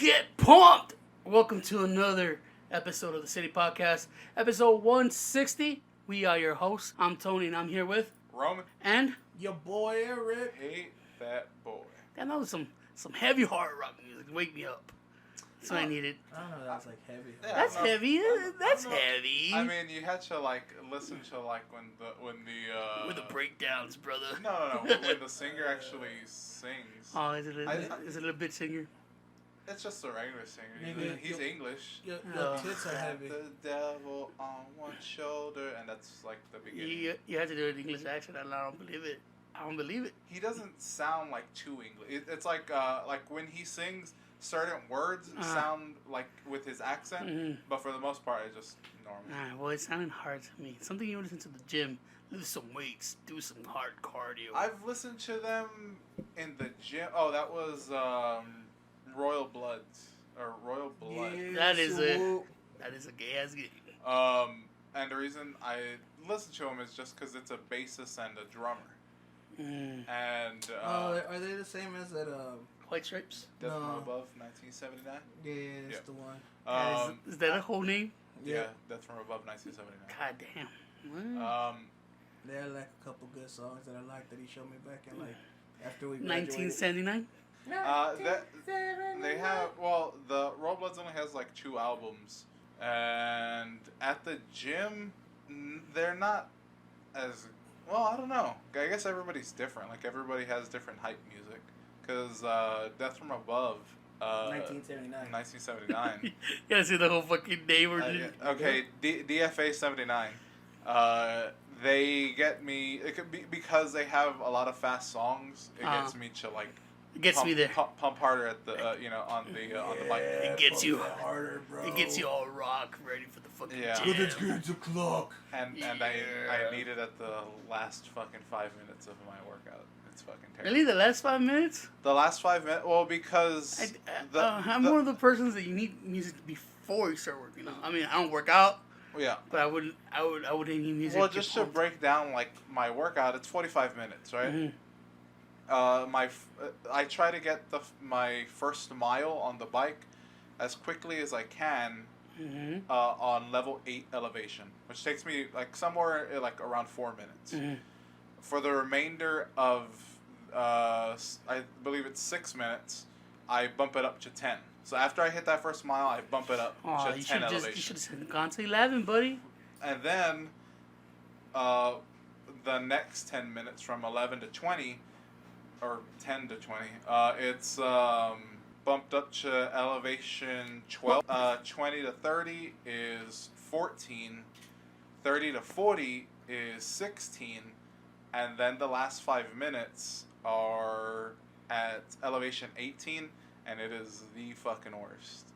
Get pumped! Welcome to another episode of the City Podcast, episode 160. We are your hosts. I'm Tony, and I'm here with Roman. And your boy Eric. Hey, that boy. that was some heavy hard rock music. Wake me up. That's what I needed. I don't know. That's like heavy. Yeah, That's no, heavy. That's no. heavy. I mean, you had to listen to when the with the breakdowns, brother. No. When the singer actually sings. Oh, is it a little bit singer? It's just a regular singer. Nigga, He's English. Your Oh. tits are heavy. The devil on one shoulder, and that's like the beginning. You had to do an English accent, and I don't believe it. I don't believe it. He doesn't sound like too English. It's like when he sings, certain words sound like with his accent, Mhm. but for the most part, it's just normal. Nah, well, it sounded hard to me. Something you listen to the gym, lift some weights, do some hard cardio. I've listened to them in the gym. Oh, that was Royal Bloods or Royal Blood. That is a gay ass game. And the reason I listen to them is just because it's a bassist and a drummer. Mm. And are they the same as that? White Stripes? Death from No. Above, 1979. Yeah, that's Yeah. the one. Is that a whole name? Yeah, Death from Above, 1979. God damn. Well, There are like a couple good songs that I like that he showed me back in after we graduated. 1979? They have the Royal Bloods only has like 2 albums, and at the gym, they're not as well. I don't know. I guess everybody's different. Like everybody has different hype music. Cause Death from Above, 1979. 1979. You gotta see the whole fucking name. Or Okay, DFA 79. They get me. It could be because they have a lot of fast songs. It gets me to like. It gets me there. Pump harder at the on the bike. It gets you harder, bro. It gets you all rock, ready for the fucking Yeah. jam. Let's get to clock. And Yeah. I need it at the last fucking 5 minutes of my workout. It's fucking terrible. Really? The last 5 minutes? The last 5 minutes. Well, because I'm one of the persons that you need music before you start working out. I mean, I don't work out, yeah. but I wouldn't need music. Well, just to break down like my workout, it's 45 minutes, right? Mhm. I try to get my first mile on the bike as quickly as I can on level 8 elevation, which takes me like somewhere like around 4 minutes. Mhm. For the remainder of I believe it's 6 minutes, I bump it up to 10. So after I hit that first mile, I bump it up Oh, to you 10 should elevation. have gone to 11, buddy. And then the next 10 minutes from 11 to 20, or 10 to 20, it's bumped up to elevation 12. 20 to 30 is 14. 30 to 40 is 16. And then the last 5 minutes are at elevation 18, and it is the fucking worst.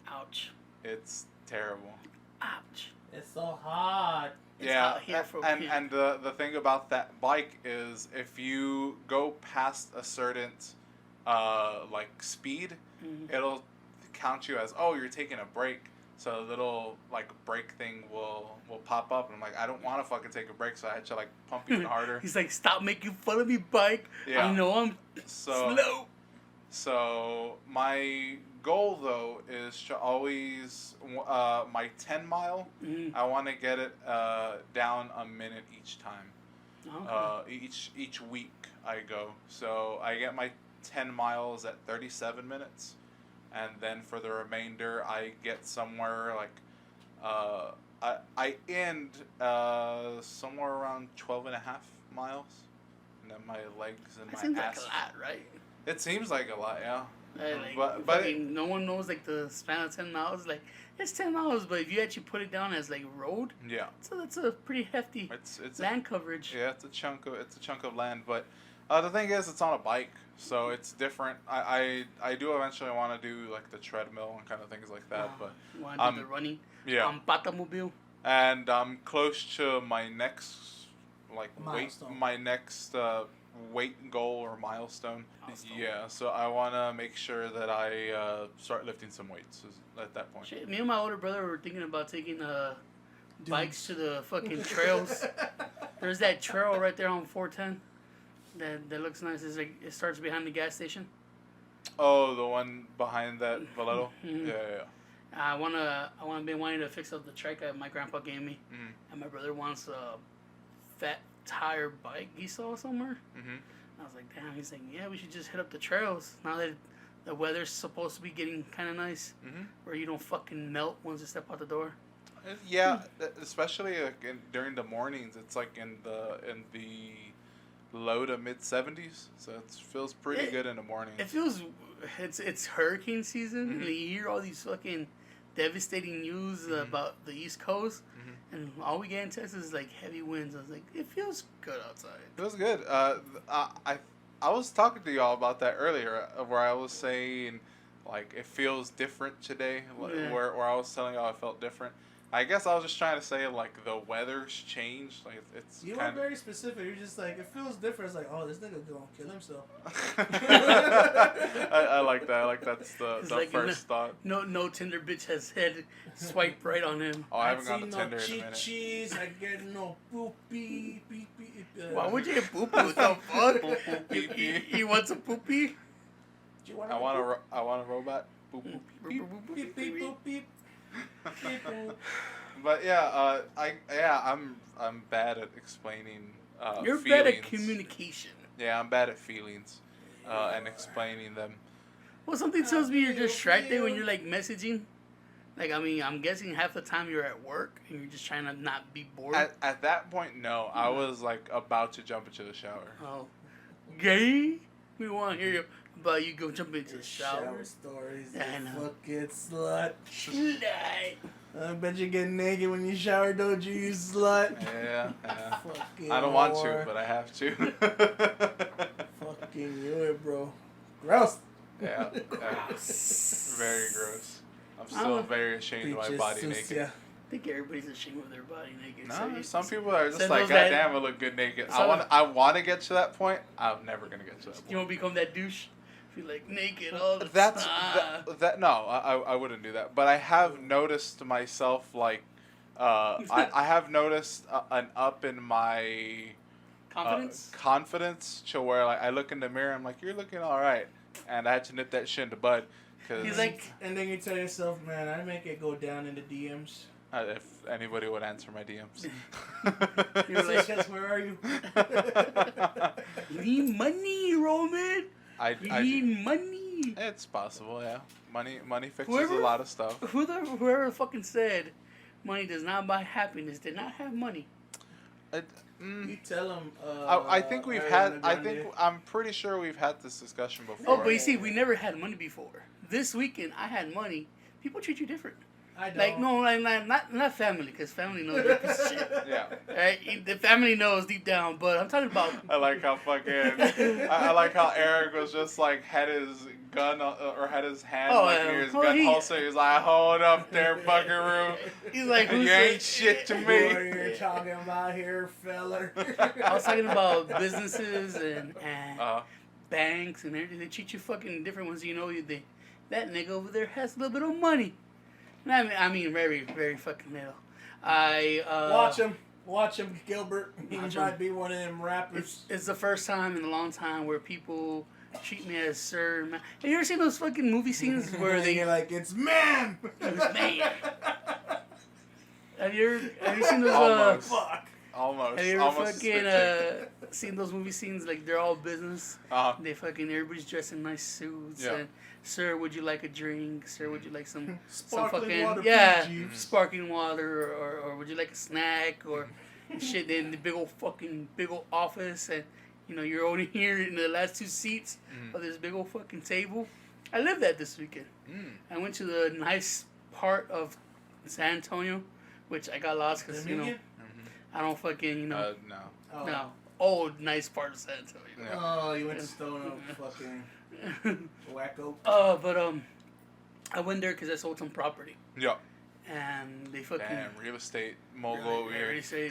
Ouch. It's terrible. Ouch. It's so hot. It's hot here for me. and the thing about that bike is if you go past a certain like speed, it'll count you as you're taking a break. So a little like brake thing will pop up, and I'm like, I don't want to fucking take a break, so I had to like pump even harder. He's like, stop making fun of me, bike. Yeah. I know I'm slow. So my goal though is to always my 10 mile. I want to get it down a minute each time. Okay. Each week I go. So I get my 10 miles at 37 minutes, and then for the remainder I get somewhere like I end somewhere around 12 and a half miles, and then my legs and That my seems ass. like a lot, right? It seems like a lot, yeah. But But no one knows like the span of 10 miles. Like it's 10 miles, but if you actually put it down as like road, yeah, so that's a pretty hefty it's land coverage. Yeah, it's a chunk of land, but the thing is, it's on a bike, so it's different. I do eventually want to do like the treadmill and kind of things like that, but You want to do the running? yeah, Patamobile. and I'm close to my next Milestone. weight goal or milestone. Yeah, so I want to make sure that I start lifting some weights at that point. Shit, me and my older brother were thinking about taking bikes to the fucking trails. There's that trail right there on 410 that looks nice. It's like it starts behind the gas station. Oh, the one behind that Valero? Mhm. Yeah. been wanting to fix up the trike that my grandpa gave me, Mhm. and my brother wants a fat tire bike he saw somewhere. Mhm. I was like, damn. He's like, yeah, we should just hit up the trails now that the weather's supposed to be getting kind of nice, Mhm. where you don't fucking melt once you step out the door. Yeah, especially like during the mornings. It's like in the low to mid 70s, so it feels pretty It- good in the mornings. It feels it's hurricane season, Mhm. and you hear all these fucking devastating news Mhm. about the East Coast, Mhm. and all we get in Texas is like heavy winds. I was like, it feels good outside. It was good. I was talking to y'all about that earlier, where I was saying like it feels different today. Yeah. Where I was telling y'all I felt different. I guess I was just trying to say like the weather's changed. Like it's You were kind very specific. You're just like, it feels different. It's like, oh, this nigga gonna kill himself. I like that. I like that's the It's like first thought. No Tinder bitch has head swiped right on him. Oh, I haven't see gone to no Tinder in a cheek minute. cheese. I get no poopy. Beep, beep, Why would you get poopy? What the fuck? Boop, boop, beep, beep. He wants a poopy? Do you want I want a robot. Boop, boop, beep. beep beep boop beep. Beep, boop. But yeah, I'm bad at explaining. You're feelings. bad at communication. Yeah, I'm bad at feelings, and explaining them. Well, something tells me you're distracted when you're like messaging. Like, I mean, I'm guessing half the time you're at work and you're just trying to not be bored. At that point, no, I was like about to jump into the shower. Oh, gay? We want to hear you about you go jump into the shower. Shower stories. Yeah, I you know. fucking slut. Slut. I bet you get naked when you shower, don't you, you slut? Yeah. Fucking I don't want to, whore. but I have to. Fucking knew it, bro. Gross. Yeah. Very gross. I'm still Oh. very ashamed of my Bitches, body sus, naked. yeah. I think everybody's ashamed of their body naked. No, some people are just send like, those God that- damn, I look good naked. some- I want to get to that point. I'm never gonna get to that You point. won't become that douche? Feel like naked all the That's time. that. No, I wouldn't do that. But I have noticed myself like, I have noticed an up in my confidence to where like I look in the mirror, I'm like, you're looking all right, and I had to nip that shit in the bud. Cause He's like, And then you tell yourself, man, I make it go down in the DMs. if anybody would answer my DMs. You're like- Because where are you? you need money, Roman. You need money. It's possible, yeah. Money fixes Whoever- a lot of stuff. Whoever fucking said money does not buy happiness did not have money. You tell them. I think we've had. I'm pretty sure we've had this discussion before. Oh, but you see, we never had money before. This weekend, I had money. People treat you different. I don't. Like, no, like, not family, because family knows you're a piece of shit. Yeah. Right? The family knows deep down, but I'm talking about. I like how fucking. I like how Eric was just like had his gun or had his hand near his gun holster. He was like, "Hold up there, buckaroo. He's like, You ain't shit to What me." are you talking about here, feller? I was talking about businesses and Uh, banks and everything. They treat you fucking different ones. You know, that nigga over there has a little bit of money. And I mean, very, very fucking little. Watch him, Gilbert. He Watch might him. be one of them rappers. It's the first time in a long time where people treat me as sir. Man. Have you ever seen those fucking movie scenes where You're they like, it's ma'am. It's man. Have you seen those? Almost. Fuck. almost. Have you ever almost fucking spit seen those movie scenes like they're all business? take. They fucking everybody's dressed in nice suits. Yeah. And, sir, would you like a drink? Sir, would you like some Sparkling fucking water, yeah, PG. sparkling water, or would you like a snack or shit? In the big old office, and you know you're only here in the last two seats of this big old fucking table. I lived that this weekend. I went to the nice part of San Antonio, which I got lost because I don't fucking No. Oh. no old nice part of San Antonio. Yeah. Oh, you went to Stone Oak, fucking wacko. But I went there because I sold some property, Yeah. and they fucking Damn, real estate mogul over they already here. say,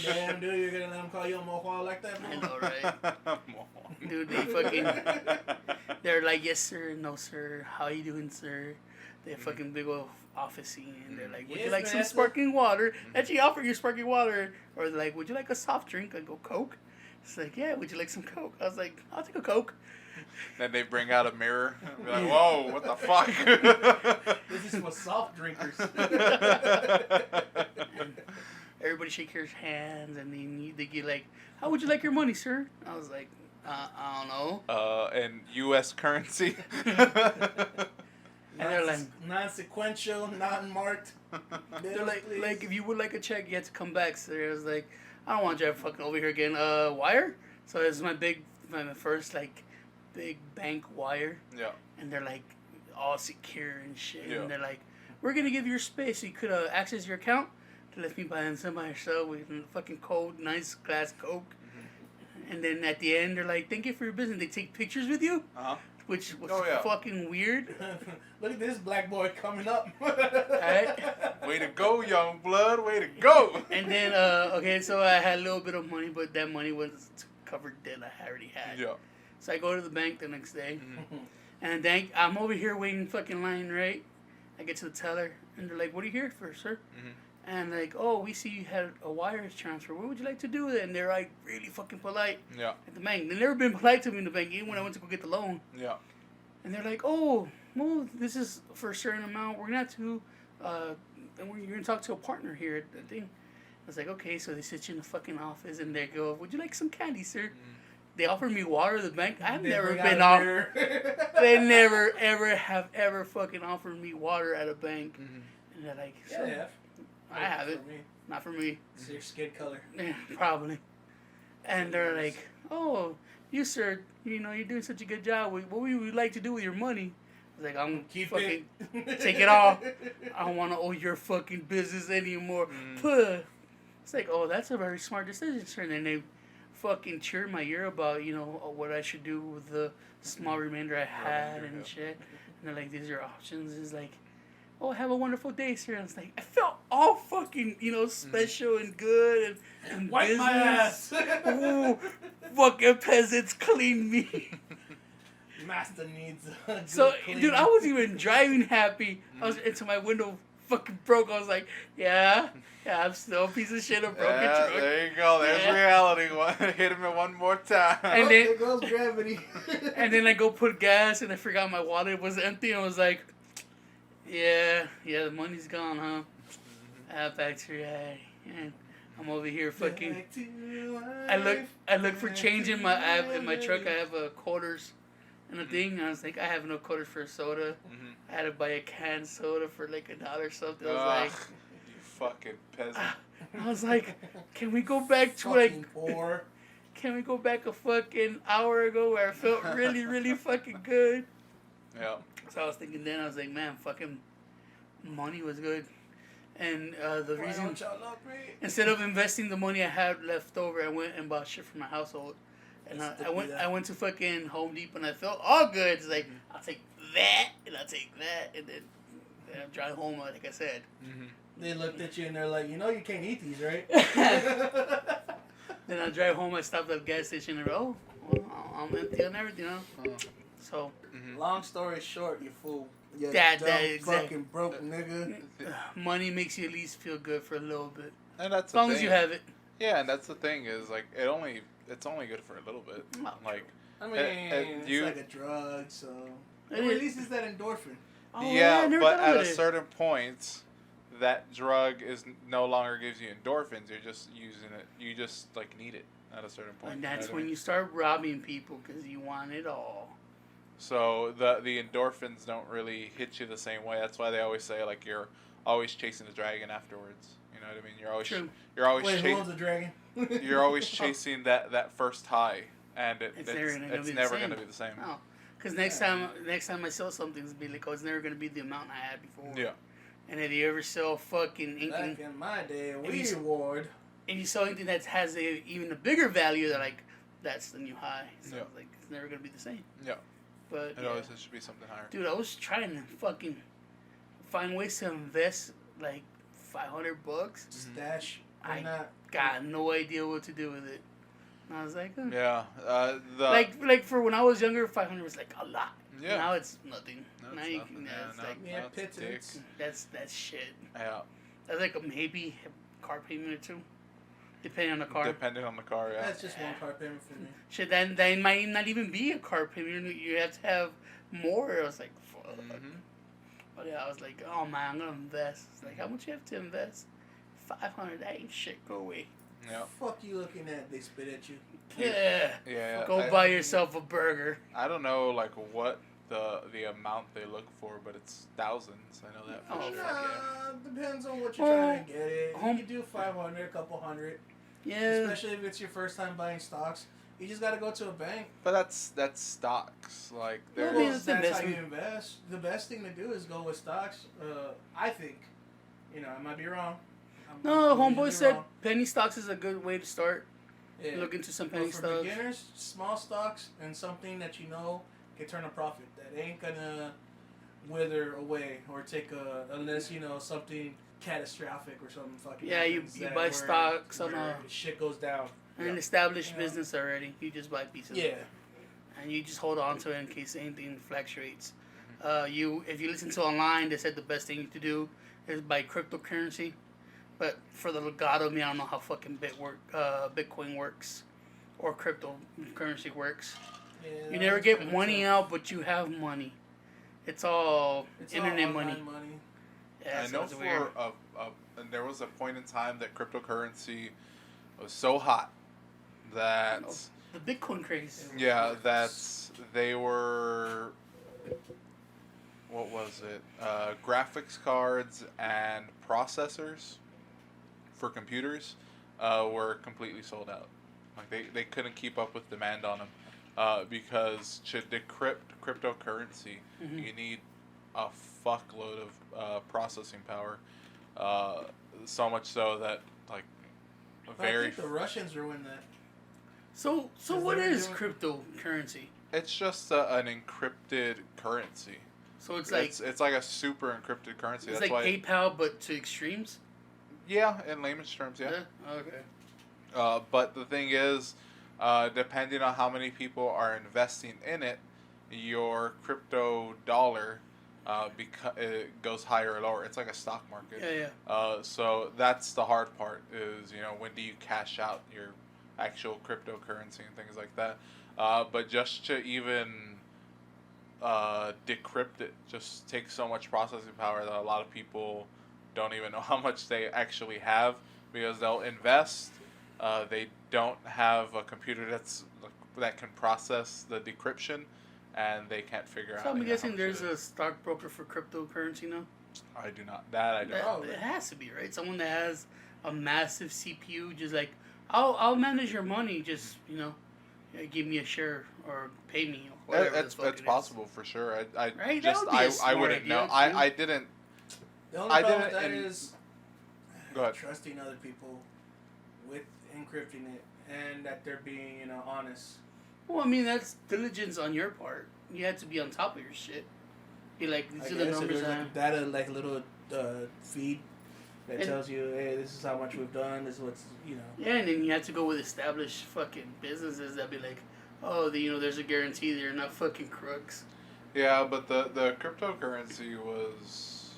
Damn, dude, you're gonna let them call you a mohawk like that, I bro? know, right? Dude, they fucking, they're like, yes sir, no sir, how you doing, sir? They fucking big old office scene, and they're like, would you Yes, like some master. sparkling water? Actually, offer you sparkling water, or they're like, would you like a soft drink? I go, Coke. It's like, yeah, would you like some Coke? I was like, I'll take a Coke. Then they bring out a mirror. And be like, whoa, what the fuck? This is for soft drinkers. Everybody shake your hands, and they get like, how would you like your money, sir? I was like, I don't know. In U.S. currency. And they're like, non-sequential, non-marked. they're like, if you would like a check, you have to come back, sir. I was like, I don't want you to fucking over here again. Wire? So this is my first like big bank wire. Yeah. And they're like all secure and shit. Yeah. And they're like, we're gonna give you your space so you could access your account to let me buy in some by yourself with a fucking cold, nice glass Coke. And then at the end, they're like, thank you for your business. They take pictures with you, which was fucking weird. Look at this black boy coming up. Alright. Way to go, young blood. Way to go. And then, okay, so I had a little bit of money, but that money was to cover debt I already had. Yeah. So I go to the bank the next day. And I'm over here waiting fucking line, right? I get to the teller, and they're like, what are you here for, sir? And like, oh, we see you had a wire transfer. What would you like to do with it? And they're like really fucking polite at the bank. They've never been polite to me in the bank, even when I went to go get the loan. Yeah. And they're like, oh, well, this is for a certain amount. We're going to have to, and you're going to talk to a partner here at the thing. I was like, okay. So they sit you in the fucking office, and they go, would you like some candy, sir? They offered me water at the bank. I've never been offered. They never, ever fucking offered me water at a bank. And they're like, Yeah, they have. I have it. Not for me. It's your skin color. Yeah, probably. And they're like, oh, you, sir, you know, you're doing such a good job. What would you like to do with your money? I was like, I'm Keep fucking it. take it all. I don't want to owe your fucking business anymore. Puh. It's like, oh, that's a very smart decision, sir. And then they fucking cheered my ear about, you know, what I should do with the small remainder I had and shit. And they're like, these are options. It's like, oh, have a wonderful day, sir. And I was like, I felt all fucking, you know, special and good and Wipe business. my ass. Ooh, fucking peasants clean me. Master needs a good So, clean. dude, I wasn't even driving happy. I was into my window fucking broke. I was like, yeah, I'm still a piece of shit, a broken truck. There you go. There's reality. Hit him it one more time. And Oh, then- there goes gravity. And then I go put gas, and I forgot my wallet was empty. And I was like, yeah, the money's gone, huh? Back to reality. And I'm over here fucking. I look for change in my truck. I have quarters and a thing. I was like, I have no quarters for a soda. I had to buy a canned soda for like $1 or something. I was like, you fucking peasant. I was like, can we go back to Fucking poor. can we go back a fucking hour ago where I felt really, really fucking good? Yeah. So I was thinking then, I was like, man, fucking money was good. And the Why reason, don't y'all love me? instead of investing the money I had left over, I went and bought shit for my household. And I went to fucking Home Depot, and I felt all good. It's like, I'll take that, and I'll take that, and then I'll drive home, like I said. They looked at you and they're like, you know you can't eat these, right? Then I drive home, I stopped at the gas station, and well, I'm empty and everything, you know? So, Long story short, you fool. You That dumb exact- fucking broke nigga. money makes you at least feel good for a little bit. And that's As long as you have it. Yeah, and that's the thing is like it's only good for a little bit. Oh, Like I mean, it's you- like a drug, so It it is. releases that endorphin. Oh, yeah, I never but thought at of a it. certain point, that drug is no longer gives you endorphins. You're just using it. You just like need it at a certain point. And you know that's what I when mean? you start robbing people because you want it all. So the endorphins don't really hit you the same way. That's why they always say like you're always chasing the dragon afterwards. You know what I mean? You're always True. you're always Wait, who chasing owns the dragon? you're always chasing that first high, and It's never gonna be the never same. gonna be the same. No. Because next time I sell something, it's be like, oh, it's never going to be the amount I had before. Yeah. And if you ever sell fucking Back anything, in my day, If we you- award. if you sell anything that has even a bigger value, they're like, that's the new high. So Yeah. it's like, it's never going to be the same. Yeah. But, It yeah. always should be something higher. Dude, I was trying to fucking find ways to invest like $500. Stash. I Why not? Got no idea what to do with it. And I was like, Yeah. like for when I was younger, 500 was like a lot. Yeah. Now it's nothing. No, now it's you nothing. can, Yeah, it's no. like Yeah, That's pittance. that's shit. Yeah. That's like a maybe car payment or two. depending on the car. Depending on the car, yeah. That's just one car payment for me. Shit, then might not even be a car payment. You have to have more. I was like, fuck. Mm-hmm. But yeah, I was like, oh man, I'm gonna invest. It's like, how much you have to invest? $500. That ain't shit. Go away. Yeah. Fuck you looking at? They spit at you. Yeah. Yeah. Go buy yourself a burger. I don't know like what the amount they look for, but it's thousands. I know that for Oh, sure. fuck Depends on what you're Well, trying to get it. home- You can do 500, a couple hundred. Yeah. Especially if it's your first time buying stocks. You just gotta go to a bank. But that's stocks. Like Well, I there's mean, Well, it's that's how you investment. invest. The best thing to do is go with stocks. I think. You know, I might be wrong. No, I'm homeboy usually said wrong. penny stocks is a good way to start. Yeah. Look into some But penny for stocks. beginners, small stocks and something that you know can turn a profit. That ain't gonna wither away or take unless you know something catastrophic or something fucking. Yeah, you happens buy that where- stocks on where a- shit goes down. An established Yeah. business already. You just buy pieces. Yeah. And you just hold on to it in case anything fluctuates. If you listen to online, they said the best thing to do is buy cryptocurrency. But for the God of me, I don't know how fucking Bitcoin works or cryptocurrency works. Yeah, You never that's get kinda money tough. out, but you have money. It's all It's all internet online money. Yeah, I so know it's weird. and there was a point in time that cryptocurrency was so hot that Oh, the Bitcoin craze. yeah, that they were what was it? Graphics cards and processors for computers were completely sold out. Like they couldn't keep up with demand on them because to decrypt cryptocurrency, Mhm. you need a fuckload of processing power. So much so that like But I think the Russians ruined that. So Is what there is doing- cryptocurrency? it's just an encrypted currency. So it's like It's like a super encrypted currency. it's That's like why PayPal but to extremes. yeah, in layman's terms, yeah. Okay. But the thing is, depending on how many people are investing in it, your crypto dollar it goes higher or lower. It's like a stock market. Yeah, yeah. So that's the hard part is, when do you cash out your actual cryptocurrency and things like that. But just to even decrypt it just takes so much processing power that a lot of people don't even know how much they actually have because they'll invest. They don't have a computer that can process the decryption, and they can't figure So out. I'm how guessing much there's it a is. stockbroker for cryptocurrency now. I do not. That I don't. That, Oh, it has to be, right? Someone that has a massive CPU, just like I'll manage your money. Just give me a share or pay me. Or whatever the fuck It's it is. possible for sure. I Right? That just would be a I smart wouldn't idea, know. too. I didn't. The only I problem with didn't that in- is Go ahead. trusting other people with encrypting it and that they're being, honest. Well, I mean that's diligence on your part. You had to be on top of your shit. Be like, I these are the guess, so numbers. there's like a data, like a little feed that And- tells you, hey, this is how much we've done. This is what's, Yeah, and then you had to go with established fucking businesses that be like, oh, there's a guarantee they're not fucking crooks. Yeah, but the cryptocurrency was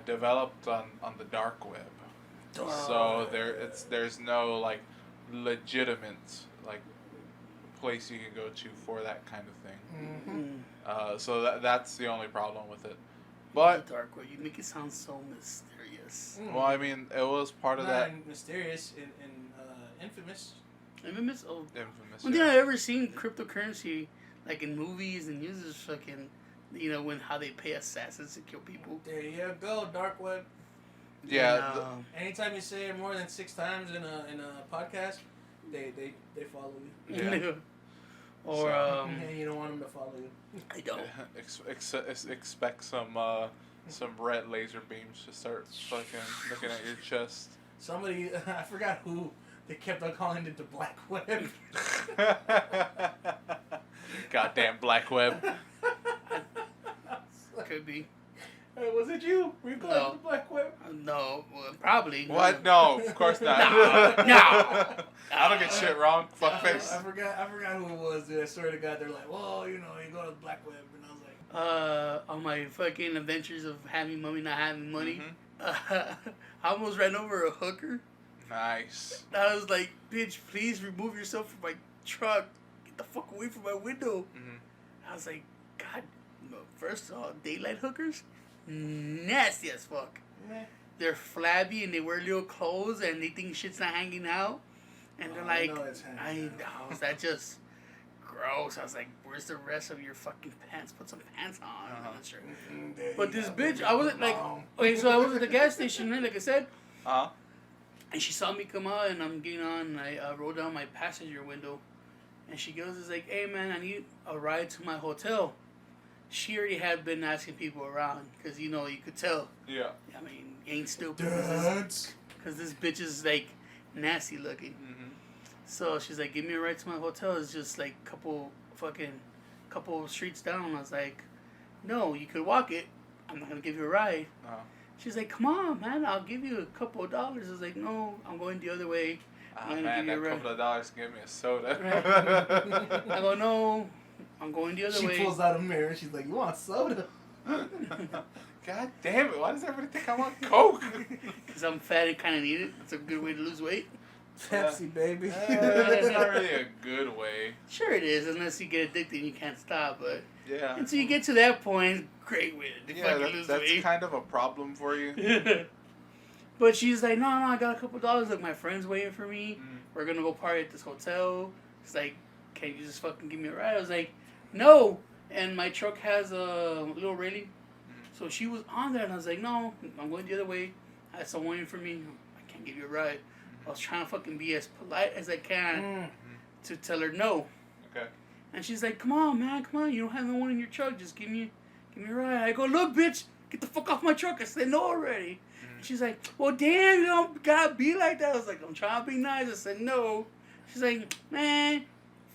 developed on the dark web. So there's no like legitimate like place you can go to for that kind of thing. Mm-hmm. So that's the only problem with it. The But dark web, you make it sound so mysterious. well, I mean, it was part of that Mysterious and infamous. Infamous? Oh, infamous. one thing I've ever seen cryptocurrency, like in movies and news, is fucking, how they pay assassins to kill people. There you go, dark web. Yeah. And, Anytime you say it more than 6 times in a podcast, they follow you. Yeah. or And you don't want them to follow you. I don't. Expect some red laser beams to start fucking looking at your chest. Somebody, I forgot who, they kept on calling it the black web. Goddamn black web. Could be. Hey, was it you? Were you calling No. it the black web? No, well, probably. What? No, of course not. No. I don't get shit wrong. Fuckface. I forgot who it was. Dude. I swear to God, they're like, well, you go to the black web, and I was like, On my fucking adventures of having money, not having money, Mhm. I almost ran over a hooker Nice. I was like, bitch, please remove yourself from my truck. Get the fuck away from my window. Mhm. I was like, God, no, first of all, daylight hookers, nasty as fuck. Meh. They're flabby and they wear little clothes and they think shit's not hanging out. And they're Oh, like, I know it's hanging out. how is that just gross? I was like, where's the rest of your fucking pants? Put some pants on. Uh-huh. I'm not sure. There But you this go. bitch, I wasn't like, Mom. okay, so I was at the gas station, right, like I said, Uh-huh. and she saw me come out and I'm getting on and I rolled down my passenger window. And she goes, is like, hey man, I need a ride to my hotel. She already had been asking people around because, you know, you could tell. Yeah. I mean, ain't stupid Dads. because this bitch is like nasty looking. Mm-hmm. So she's like, give me a ride to my hotel. It's just like couple streets down. I was like, no, you could walk it. I'm not going to give you a ride. Uh-huh. She's like, come on, man, I'll give you a couple of dollars. I was like, no, I'm going the other way. Ah, I'm gonna man, give you that a ride. couple of dollars give me a soda. I go, no, I'm going the other She way. pulls out a mirror. She's like, "You want soda?" God damn it! Why does everybody think I want Coke? Because I'm fat and kind of need it. It's a good way to lose weight. Pepsi, baby. It's not really a good way. Sure it is, unless you get addicted and you can't stop. But Yeah. until you get to that point, great way to Yeah, fucking lose that's weight. kind of a problem for you. But she's like, no, I got a couple dollars. Like, my friend's waiting for me. Mm. We're going to go party at this hotel. It's like, can you just fucking give me a ride? I was like, no. And my truck has a little railing. So she was on there, and I was like, no, I'm going the other way. I had someone waiting for me. I can't give you a ride. I was trying to fucking be as polite as I can Mm. to tell her no. Okay. And she's like, come on, man, come on. You don't have no one in your truck. Just give me a ride. I go, look, bitch, get the fuck off my truck. I said no already. She's like, well, damn, you don't gotta be like that. I was like, I'm trying to be nice. I said no. She's like, man,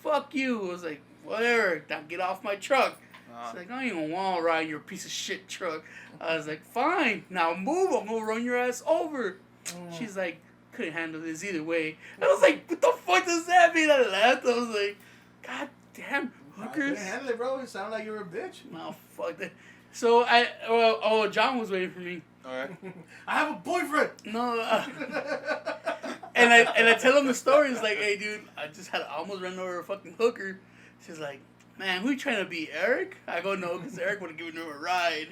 fuck you. I was like, whatever. Now get off my truck. She's like, I don't even want to ride your piece of shit truck. I was like, fine. Now move. I'm going to run your ass over. She's like, couldn't handle this either way. I was like, what the fuck does that mean? I laughed. I was like, God damn, I hookers. couldn't handle it, bro. It sounded like you were a bitch. No, fuck that. So John was waiting for me. Okay. I have a boyfriend. No, and I tell him the story. It's like, hey, dude, I almost ran over a fucking hooker. She's like, man, who you trying to be, Eric? I go, no, because Eric would have given her a ride,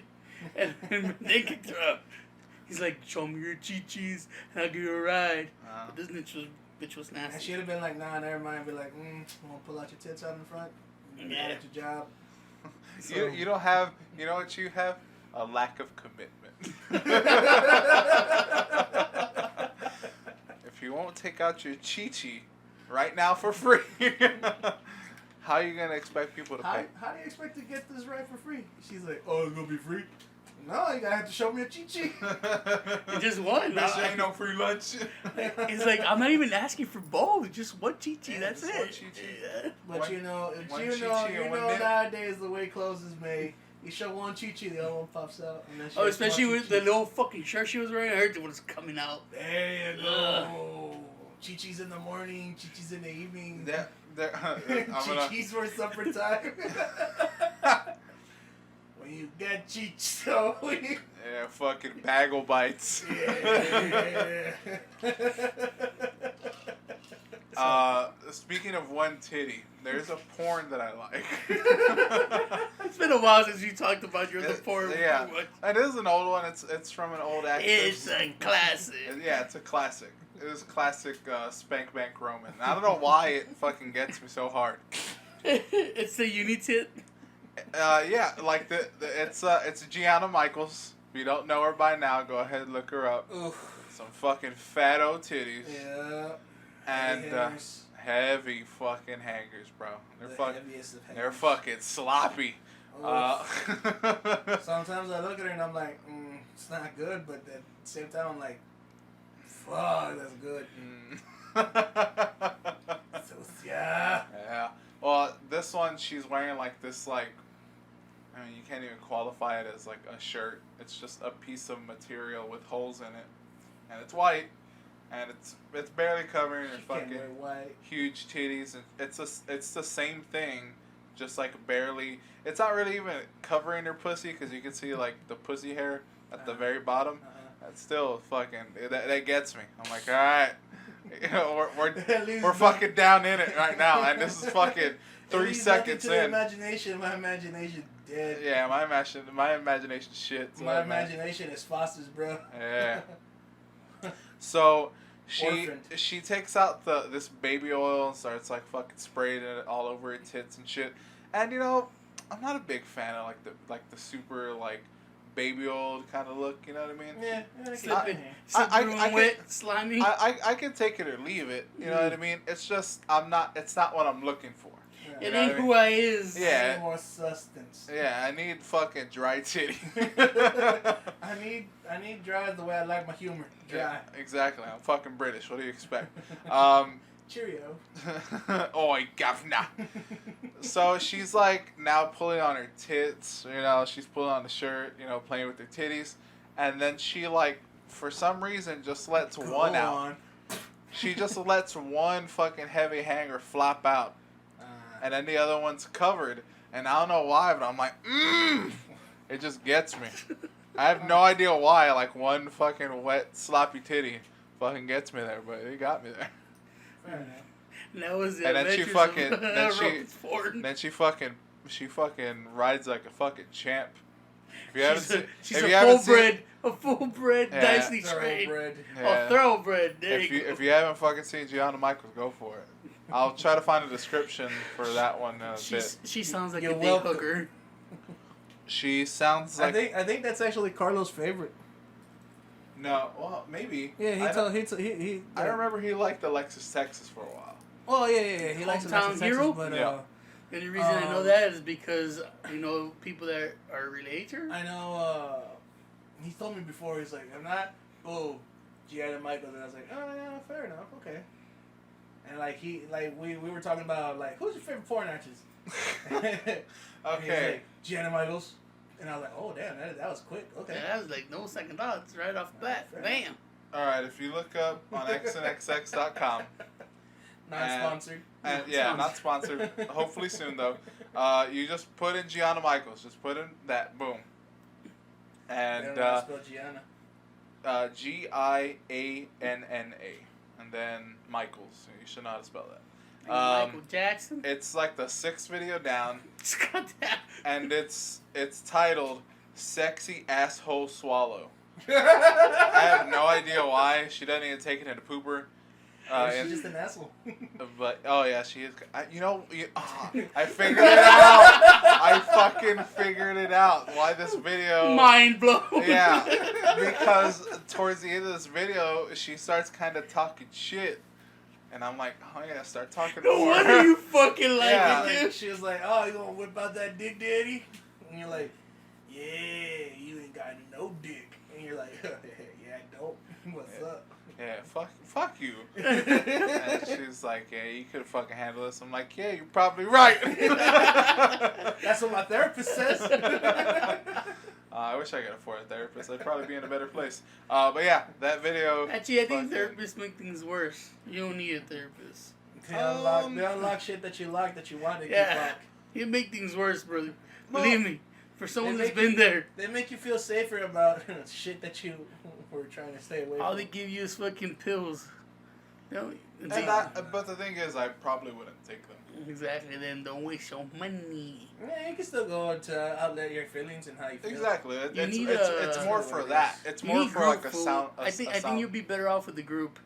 and they kicked her up. He's like, show me your chi-chis, and I'll give you a ride. But this bitch was I nasty. should have been like, nah, never mind. Be like, want to pull out your tits out in front? Yeah. At your job. You don't have, you know what you have? A lack of commitment. If you won't take out your chi-chi right now for free, how are you going to expect people to pay? How do you expect to get this ride for free? She's like, oh, it's going to be free? No, you gotta have to show me a chi-chi. Just one. Bitch, ain't no free lunch. It's like, I'm not even asking for both. Just one chi-chi. Yeah, That's just it. one chi-chi. Yeah. But One- you know, one you chi-chi and one know nip. nowadays the way clothes is made, you show one chi-chi, the other one pops out. And then she Oh, has especially more with the chi-chis. little fucking shirt she was wearing. I heard it was coming out. There you go. Chi-chis in the morning, chi-chis in the evening. I'm gonna. Chi-chis for supper time. When you get chi-chis, so Yeah, fucking bagel bites. yeah. Speaking of one titty, there's a porn that I like. It's been a while since you talked about your the porn. Yeah, it is an old one. It's from an old actress. It's a classic. Yeah, it's a classic. It is classic Spank Bank Roman. I don't know why it fucking gets me so hard. It's the Unitit. Yeah, like it's Gianna Michaels. If you don't know her by now, go ahead and look her up. Oof. Some fucking fat old titties. Yeah. And Hangers. heavy fucking hangers, bro. They're The fucking. heaviest of They're hangers. fucking sloppy. Sometimes I look at her and I'm like, it's not good, but at the same time I'm like, fuck, that's good. So, yeah. Yeah. Well, this one she's wearing like this I mean, you can't even qualify it as like a shirt. It's just a piece of material with holes in it, and it's white, and it's barely covering her She can't fucking wear white. huge titties, and it's the same thing, just like barely. It's not really even covering her pussy because you can see like the pussy hair at the very bottom. That's still fucking that gets me. I'm like, all right, You know, At least we're fucking down in it right now, and this is fucking At 3 least nothing seconds to the in. imagination. My imagination dead. Yeah, my imagination shit. So, My man. imagination is Foster's, bro. Yeah. So Orphaned. she takes out this baby oil and starts like fucking spraying it all over her tits and shit. And you know, I'm not a big fan of like the super like baby oil kind of look. You know what I mean? Yeah, Slip it. I Slippery, wet, slimy. I can take it or leave it. You know what I mean? It's just it's not what I'm looking for. It You know ain't what I who I is. Yeah. More sustenance. Yeah, I need fucking dry titty. I need dry the way I like my humor. Dry. Yeah, exactly. I'm fucking British. What do you expect? Cheerio. Oi, governor. So she's like now pulling on her tits, you know, she's pulling on the shirt, you know, playing with her titties. And then she like, for some reason, just lets Go one out. on. She just lets one fucking heavy hanger flop out. And then the other one's covered. And I don't know why, but I'm like, it just gets me. I have no idea why, like one fucking wet, sloppy titty fucking gets me there, but it got me there. Fair enough. That was the And then she adventures fucking- of then she- Robert Ford. And then she fucking rides like a fucking champ. If you haven't seen, She's if a you haven't full-bred, Yeah. nicely trained. Thoroughbred. Yeah. Oh, thoroughbred. There if you go. you haven't fucking seen Gianna Michaels, go for it. I'll try to find a description for that one in a bit. She sounds like You're a big welcome. hooker. She sounds like I think that's actually Carlos' favorite. no, well maybe. Yeah, he I remember he liked Alexis Texas for a while. Oh yeah. He likes Hometown Alexis Texas, hero? but Yeah. The only reason I know that is because you know people that are related to her. I know. He told me before. He's like, I'm not. Oh, Gianna Michaels, and I was like, oh yeah, fair enough, okay. And like we were talking about like who's your favorite porn actress? And he was Okay. like, Gianna Michaels, and I was like, oh damn, that was quick. Okay. Yeah, that was like no second thoughts right off the bat. Fair. Bam. All right. If you look up on xnxx.com. Non-sponsored. And yeah, not sponsored. Hopefully soon though. You just put in Gianna Michaels. Just put in that. Boom. I don't And know how to spell Gianna. Gianna, and then Michaels. You should know how to spell that. Michael Jackson. It's like the 6th video down, Goddamn. and it's titled "Sexy Asshole Swallow." I have no idea why. She doesn't even take it into pooper. She's just an asshole. But oh yeah, she is. I figured it out. I fucking figured it out. Why this video? Mind blown. Yeah, because towards the end of this video, she starts kind of talking shit, and I'm like, oh yeah, start talking No more. wonder you fucking like Yeah. it, dude. She was like, oh, you gonna whip out that dick, daddy? And you're like, yeah, you ain't got no dick. And you're like, yeah, I don't. What's up? Yeah, fuck you. And she's like, yeah, you could fucking handle this. I'm like, yeah, you're probably right. That's what my therapist says. I wish I could afford a therapist. I'd probably be in a better place. But yeah, that video. Actually, I think fucking- therapists make things worse. You don't need a therapist. They unlock shit that you like that you want to keep Yeah. locked. You make things worse, brother. No. Believe me. For someone They that's make been there, They make you feel safer about shit that you were trying to stay away all from. they give you is fucking pills. No, But the thing is, I probably wouldn't take them. exactly. Then don't waste your money. Yeah, you can still go to outlet your feelings and how you feel. Exactly. You need It's more for that. It's You more need for like group a food. sound. I think you'd be better off with a group.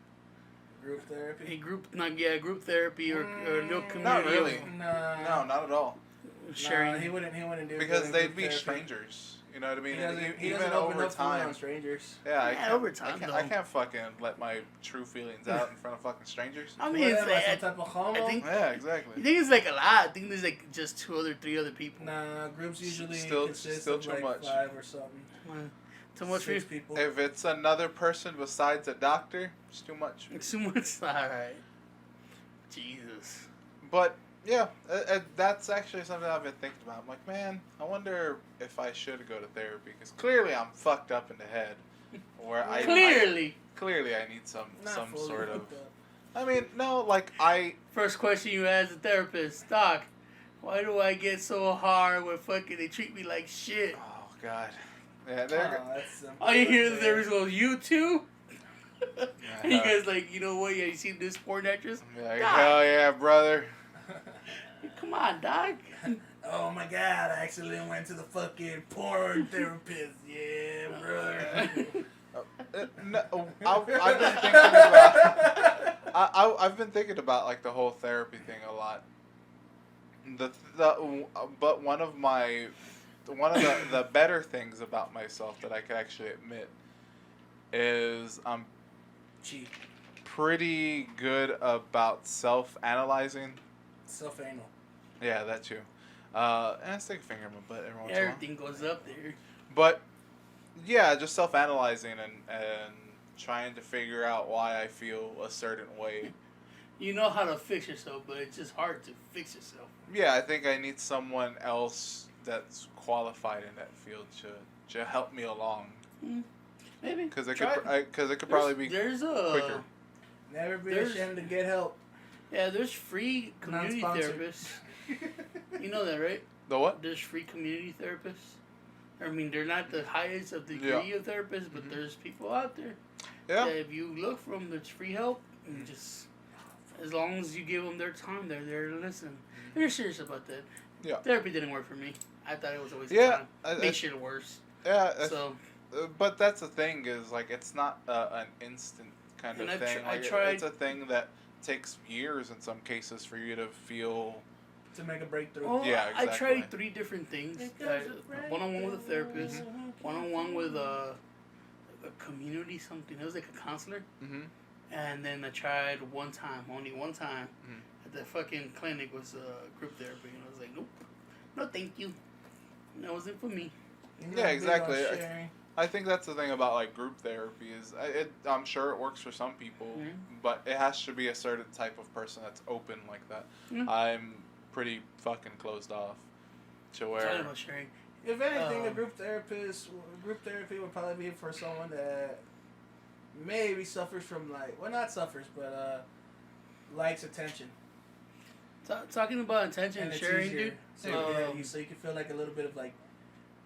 Group therapy. Group therapy or a little community. Not really. Nah. No, not at all. Sharing. Nah, he wouldn't do Because good they'd group be therapy. strangers. You know what I mean? He Even doesn't open over up fully time. on strangers. Yeah, I Yeah, can't, over time, I though. can't fucking let my true feelings out in front of fucking strangers. I mean, it's Like like, some type of homo. I think Yeah, I exactly. think it's like a lot. I think there's like just 3 other people. Nah, groups usually Still consist too of like much. 5 or something. Too much for you. 6 people. If it's another person besides a doctor, it's too much. It's too much. All right. Jesus. But yeah, that's actually something I've been thinking about. I'm like, man, I wonder if I should go to therapy because clearly I'm fucked up in the head. Where Clearly. clearly I need some Not fully sort of. hooked up. I mean, no, like I. First question you ask the therapist, Doc, why do I get so hard when fucking they treat me like shit? Oh God. Yeah, they're. Oh, that's simple. All you hear the therapist goes, you too? And you guys like, you know what? Yeah, you seen this porn actress? Like, God. hell yeah, brother. Come on, dog. Oh my god, I actually went to the fucking porn therapist. Yeah, brother. No, I've been thinking about. I've been thinking about like the whole therapy thing a lot. But one of the better things about myself that I could actually admit is I'm Cheap. pretty good about self-analyzing. Self-anal. Yeah, that too. And I stick a finger in my butt every once in a while. Everything goes up there. But yeah, just self-analyzing and trying to figure out why I feel a certain way. You know how to fix yourself, but it's just hard to fix yourself. Yeah, I think I need someone else that's qualified in that field to help me along. Maybe. Because it Try- could probably be there's quicker. Never be There's- ashamed to get help. Yeah, there's free community Non-sponsored. therapists. You know that, right? The what? There's free community therapists. I mean, they're not the highest of degree of therapists, but there's people out there. Yeah. That if you look for them, there's free help. And just as long as you give them their time, they're there to listen. They're serious about that. Yeah. Therapy didn't work for me. I thought it was a waste Yeah, of time. I- Made shit worse. Yeah. So But that's the thing is like it's not an instant kind of And thing. I Like, tried- it's a thing that takes years in some cases for you to feel. To make a breakthrough. well, Yeah, I exactly. tried 3 different things. One-on-one with a therapist. One-on-one with a community something. It was like a counselor. Mm-hmm. And then I tried only one time, Mhm. at the fucking clinic was group therapy, and I was like, nope, no, thank you, that wasn't for me. You're Yeah, not big on exactly. sharing. I think that's the thing about like group therapy is I'm sure it works for some people, Mhm. but it has to be a certain type of person that's open like that. Yeah. I'm pretty fucking closed off to Sorry where about sharing. If anything, a Um, group therapy would probably be for someone that maybe suffers from not suffers, but likes attention. Talking about intention And and it's sharing, easier. dude. So, so you can feel like a little bit of like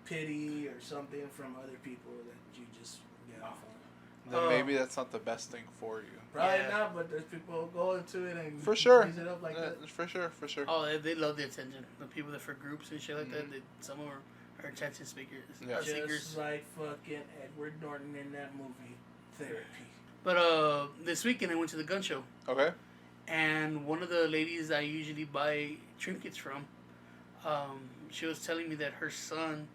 pity or something from other people that you just get off on. then maybe that's not the best thing for you. Probably Yeah. not, but there's people who go into it and For sure. use it up like that. For sure. Oh, they love the attention. The people that for groups and shit like that, Mhm. some of them are attention speakers. Yeah. Seekers. Just like fucking Edward Norton in that movie, Therapy. But this weekend I went to the gun show. Okay. And one of the ladies I usually buy trinkets from, she was telling me that her son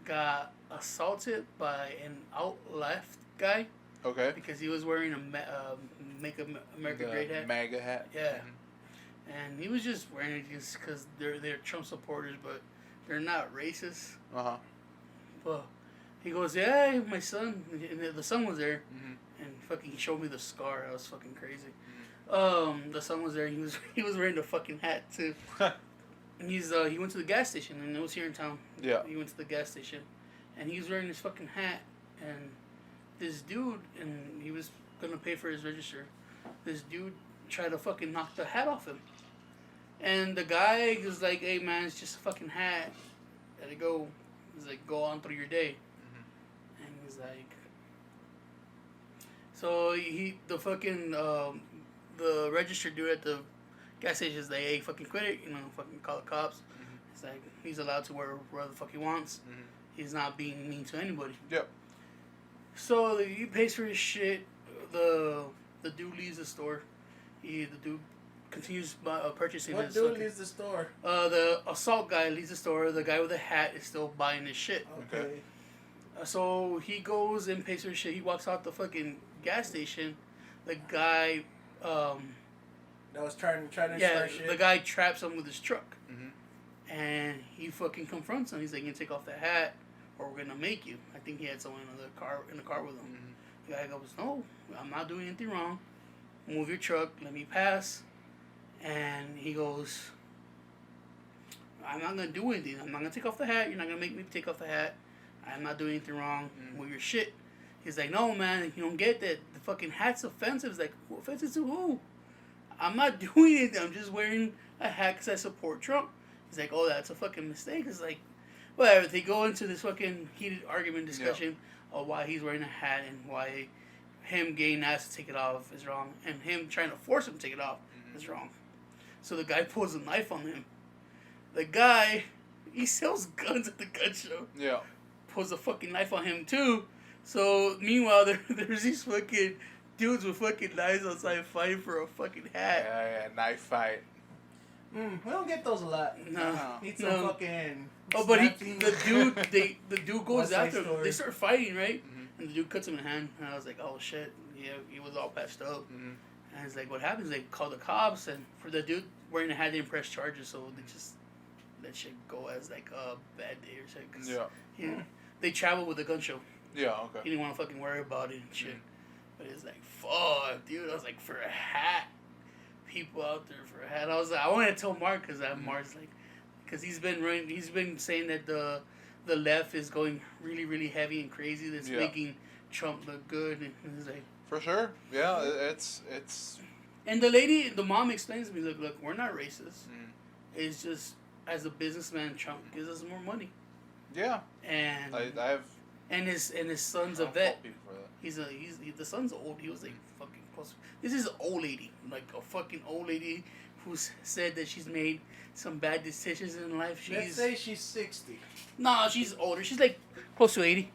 got assaulted by an out left guy Okay. because he was wearing a Make America Great hat. MAGA hat. Yeah. Mhm. And he was just wearing it just because they're Trump supporters, but they're not racist. Uh-huh. But he goes, yeah, my son, and the son was there, Mhm. and fucking he showed me the scar. That was fucking crazy. The son was there. And he was wearing the fucking hat too. And he went to the gas station, and it was here in town. Yeah. He went to the gas station, and he was wearing this fucking hat, and this dude, and he was gonna pay for his register. This dude tried to fucking knock the hat off him, and the guy was like, "Hey man, it's just a fucking hat. Let it go." He's like, "Go on through your day," and he's like, so the fucking the register dude at the gas station is like, "Hey, fucking quit it, fucking call the cops." It's like he's allowed to wear whatever the fuck he wants. Mhm. He's not being mean to anybody. Yep. So he pays for his shit. The dude leaves the store. The dude continues purchasing What his dude fucking- leaves the store? the assault guy leaves the store. The guy with the hat is still buying his shit. Okay. So he goes and pays for his shit. He walks out the fucking gas station. The guy, That was trying to yeah, start shit. the guy traps him with his truck. Mhm. And he fucking confronts him. He's like, "You take off the hat, or we're gonna make you." I think he had someone in the car with him. Mhm. The guy goes, "No, I'm not doing anything wrong. Move your truck, let me pass." And he goes, "I'm not gonna do anything. I'm not gonna take off the hat. You're not gonna make me take off the hat. I'm not doing anything wrong. Move your shit." He's like, "No, man, you don't get that. The fucking hat's offensive." It's like, offensive to who? I'm not doing anything. I'm just wearing a hat because I support Trump. He's like, "Oh, that's a fucking mistake." It's like, whatever. They go into this fucking heated argument discussion of why he's wearing a hat and why him getting asked to take it off is wrong, and him trying to force him to take it off is wrong. So the guy pulls a knife on him. The guy, he sells guns at the gun show. Yeah. Pulls a fucking knife on him too. So meanwhile, there's these fucking dudes with fucking knives outside fighting for a fucking hat. Yeah, knife fight. We don't get those a lot. No. Need some No. fucking. Oh, but snapping. the dude goes West Side after him. Story. They start fighting, right? Mhm. And the dude cuts him in the hand. And I was like, oh shit. Yeah, he was all patched up. Mhm. And it's like, what happens? They call the cops, and for the dude wearing the hat, they press charges, so they just let shit go as like a bad day or something. 'Cause, Yeah. you know, they travel with the gun show. Yeah. He Okay. didn't want to fucking worry about it and shit. Mhm. But it's like, fuck, dude. I was like, for a hat. People out there for a hat. I was like, I wanted to tell Mark because Mark's like, because he's been saying that the left is going really, really heavy and crazy. That's Yeah. making Trump look good. And he's like, For sure. Yeah. It's. and the mom explains to me, look, we're not racist. Mm. It's just, as a businessman, Trump gives us more money. Yeah. And I have. and his son's a I don't vet. fault people for that. The son's old. He was like fucking close. This is an old lady, like a fucking old lady who's said that she's made some bad decisions in life. Let's say she's 60. Nah, she's older. She's like close to 80.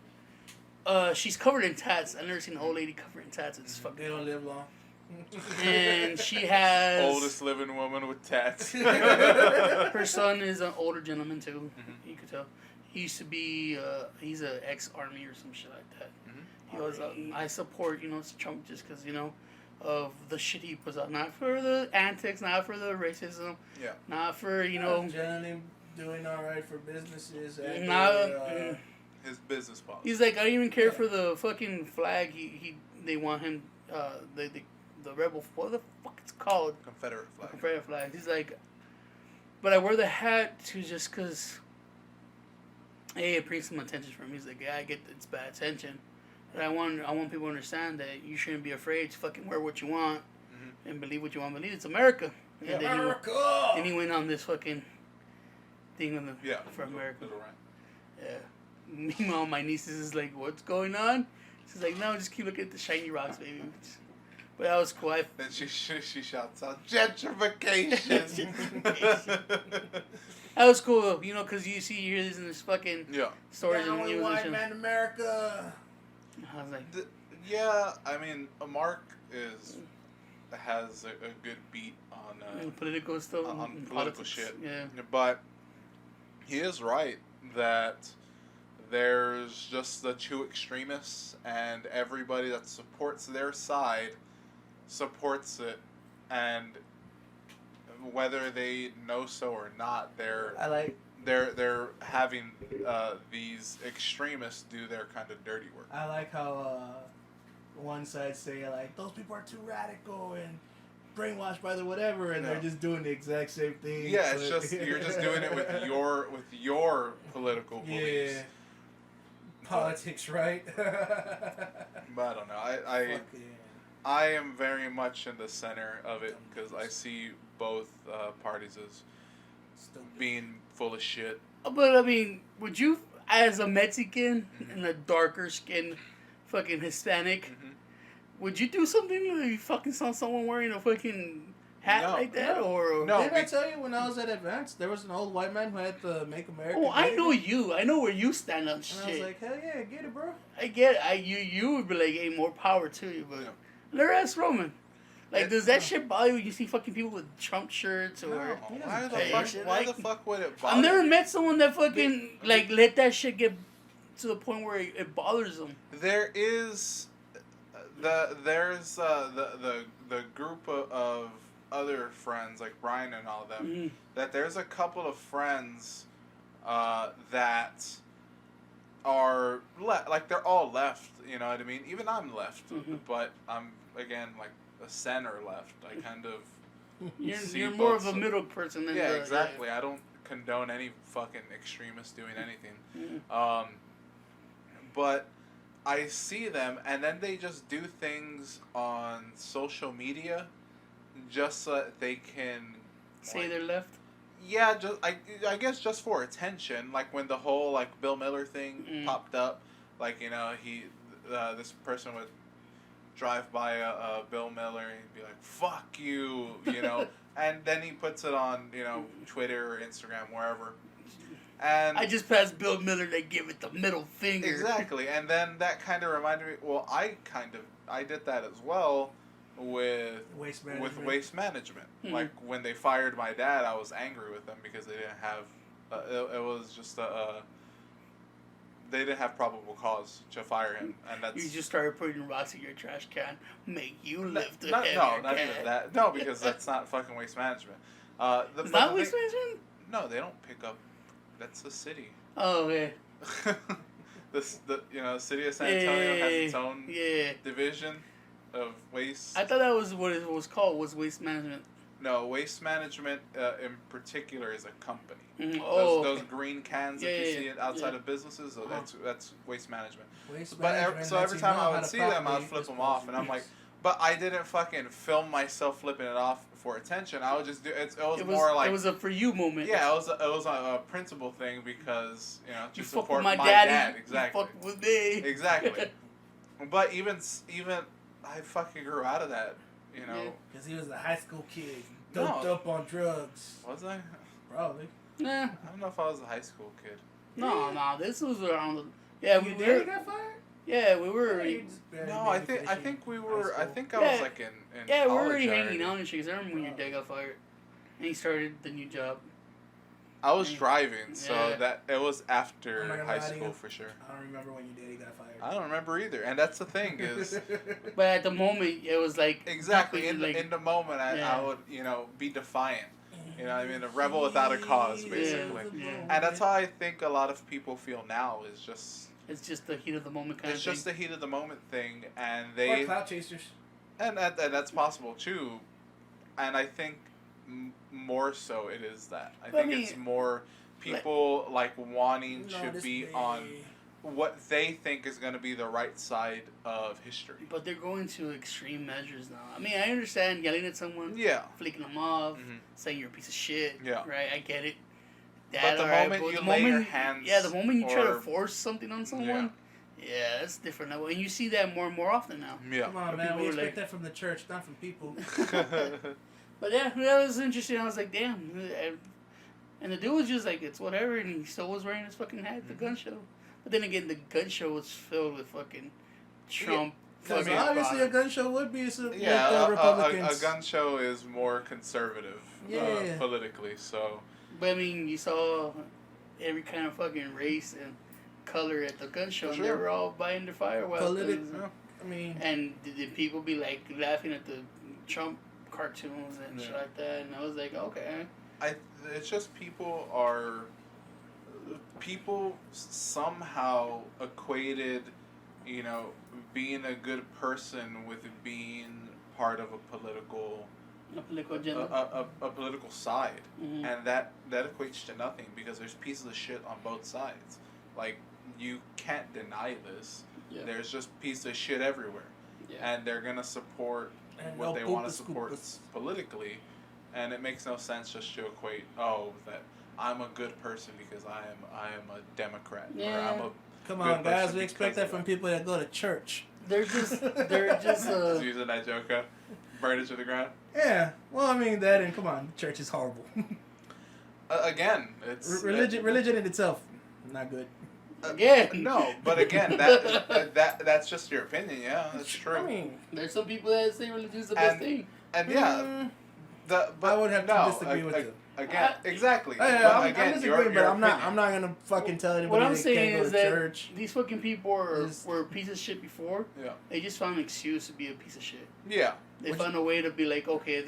She's covered in tats. I've never seen an old lady covered in tats. It's They fucking. don't live long. And she has Oldest living woman with tats. her son is an older gentleman too. Mhm. You could tell. He used to be. He's an ex-army or some shit like that. Mhm. He was. I support Trump just because of the shit he puts out. Not for the antics, not for the racism, Yeah. not for Generally doing all right for businesses. And Not. His business policy. He's like, I don't even care for the fucking flag. They want him. The rebel. What the fuck it's called? Confederate The flag. Confederate flag. He's like, but I wear the hat to just cause. Hey, it brings some attention for me. He's like, yeah, I get it's bad attention, but I want people to understand that you shouldn't be afraid to fucking wear what you want Mhm. and believe what you want to believe. It's America. And then America! and he went on this fucking thing on Yeah. for America. Little rant. Yeah. Meanwhile, my niece is like, "What's going on?" She's like, "No, just keep looking at the shiny rocks, baby." But that was cool. Then she shouts out gentrification. That was cool, though, because you hear this in this fucking Yeah. stories Down and with news and white shit. man America. I was like, Yeah, I mean, Mark has a good beat on political stuff, on and political politics. shit. Yeah. But he is right that there's just the two extremists, and everybody that supports their side supports it, and whether they know so or not, they're having these extremists do their kind of dirty work. I like how one side say like those people are too radical and brainwashed by the whatever, and Yeah. they're just doing the exact same thing. Yeah, it's but- just you're just doing it with your political beliefs. Yeah. Politics, right? But I don't know. Fucking- I am very much in the center of it because I see both parties as Stupid. being full of shit. But I mean, would you, as a Mexican and a darker skinned fucking Hispanic, Mhm. would you do something like you fucking saw someone wearing a fucking hat No. like that, or No. Didn't I tell you when I was at Advance, there was an old white man who had the Make America Oh, I Great know Again? you. I know where you stand on And I was shit. like, hell yeah, get it, bro. I get it. You would be like, hey, more power to you, but Yeah. let her ask Roman. Like, It- does that shit bother you when you see fucking people with Trump shirts or? No, he why doesn't the pay fuck? shit Why like- the fuck would it bother? I've never you? met someone that fucking Be- like let that shit get to the point where it bothers them. There is the group of other friends like Brian and all of them. Mhm. That there's a couple of friends that are like they're all left. You know what I mean? Even I'm left, Mhm. but I'm again like a center left. I kind of You're, see you're more both of a sides. middle person than yeah, the, exactly. I don't condone any fucking extremists doing anything. Mhm. But I see them, and then they just do things on social media, just so that they can Say like, they're left. yeah, just I guess just for attention. Like when the whole like Bill Miller thing Mm. popped up, like he this person would drive by a Bill Miller and he'd be like, "Fuck you," you know, and then he puts it on, you know, Twitter or Instagram, wherever. And I just passed Bill Miller. They give it the middle finger. exactly, and then that kind of reminded me. Well, I did that as well with waste management. Hmm. Like when they fired my dad, I was angry with them because they didn't have. It was just they didn't have probable cause to fire him, and that's. You just started putting rocks in your trash can. Make you lift the not can. even that. No, because that's not fucking waste management. It's not waste management? No, they don't pick up. That's the city. Oh, yeah. The city of San Antonio has its own Yeah. division of waste. I thought that was what it was called, was waste management. No, waste management in particular is a company. Mm-hmm. Oh, Those green cans that you see outside of businesses, so that's waste management. So every time I would see them, I'd flip them off, and I'm like, but I didn't fucking film myself flipping it off for attention. I would just do it. It was more like it was a for you moment. yeah, it was a principle thing because to you fuck support with my dad daddy. exactly. You fuck with me. Exactly. But even I fucking grew out of that, you know. Because he was a high school kid, doped up on drugs. Was I? Probably. Nah. I don't know if I was a high school kid. No, this was around. Yeah, we Your daddy got fired? Yeah, we were. No, I think we were. I think I was like in yeah, we were college already already. hanging out and shit. 'Cause I remember when your dad got fired, and he started the new job. I was driving, so Yeah. that it was after I'm not gonna high lie to school you. for sure. I don't remember when your daddy got fired. I don't remember either, and that's the thing is But at the moment, it was like exactly in like, the moment I would be defiant. You know what I mean? A rebel without a cause, basically. Yeah. And that's how I think a lot of people feel now. Is just it's just the heat of the moment kind it's of thing. just the heat of the moment thing, and Or they clout chasers. and that's possible too. And I think more so it is that. I think it's more people like wanting to be on what they think is going to be the right side of history. But they're going to extreme measures now. I mean, I understand yelling at someone, Yeah. flicking them off, Mhm. saying you're a piece of shit. Yeah. Right? I get it. But the moment you lay your hands, yeah, the moment you try to or- force something on someone, yeah, that's different level. And you see that more and more often now. Yeah. Come on, But man. people We were expect like- that from the church, not from people. But yeah, that was interesting. I was like, damn. And the dude was just like, it's whatever. And he still was wearing his fucking hat at the gun show. But then again, the gun show was filled with fucking Trump. Because fucking obviously a product. gun show would be some Yeah, Republicans. a gun show is more conservative politically, so. But I mean, you saw every kind of fucking race and color at the gun show. And they were all buying their fire weapons. I mean, And did people be like laughing at the Trump cartoons and shit like that? And I was like, okay. It's just people somehow equated, being a good person with being part of a political agenda. a political side, Mhm. and that equates to nothing because there's pieces of shit on both sides. Like, you can't deny this. Yeah. There's just pieces of shit everywhere, Yeah. and they're gonna support And what no they want to poopas support scoopas. politically, and it makes no sense just to equate that I'm a good person because I am a Democrat or I'm a come good on, guys. person We expect because that of from people that go to church. They're just Just using that joke up, burn it to the ground. Yeah. Well, I mean that, and come on, church is horrible. Again, it's religion in itself, not good. Again. No, but again, that's just your opinion. Yeah, that's true. I mean, There's some people that say religion is the best thing. And yeah, but I would have to disagree with you. Again, exactly. I'm again, disagreeing, your but I'm opinion. not gonna fucking tell anybody What I'm they saying can't go is to that church. these fucking people were pieces of shit before. Yeah. They just found an excuse to be a piece of shit. Yeah. They found a way to be like, okay,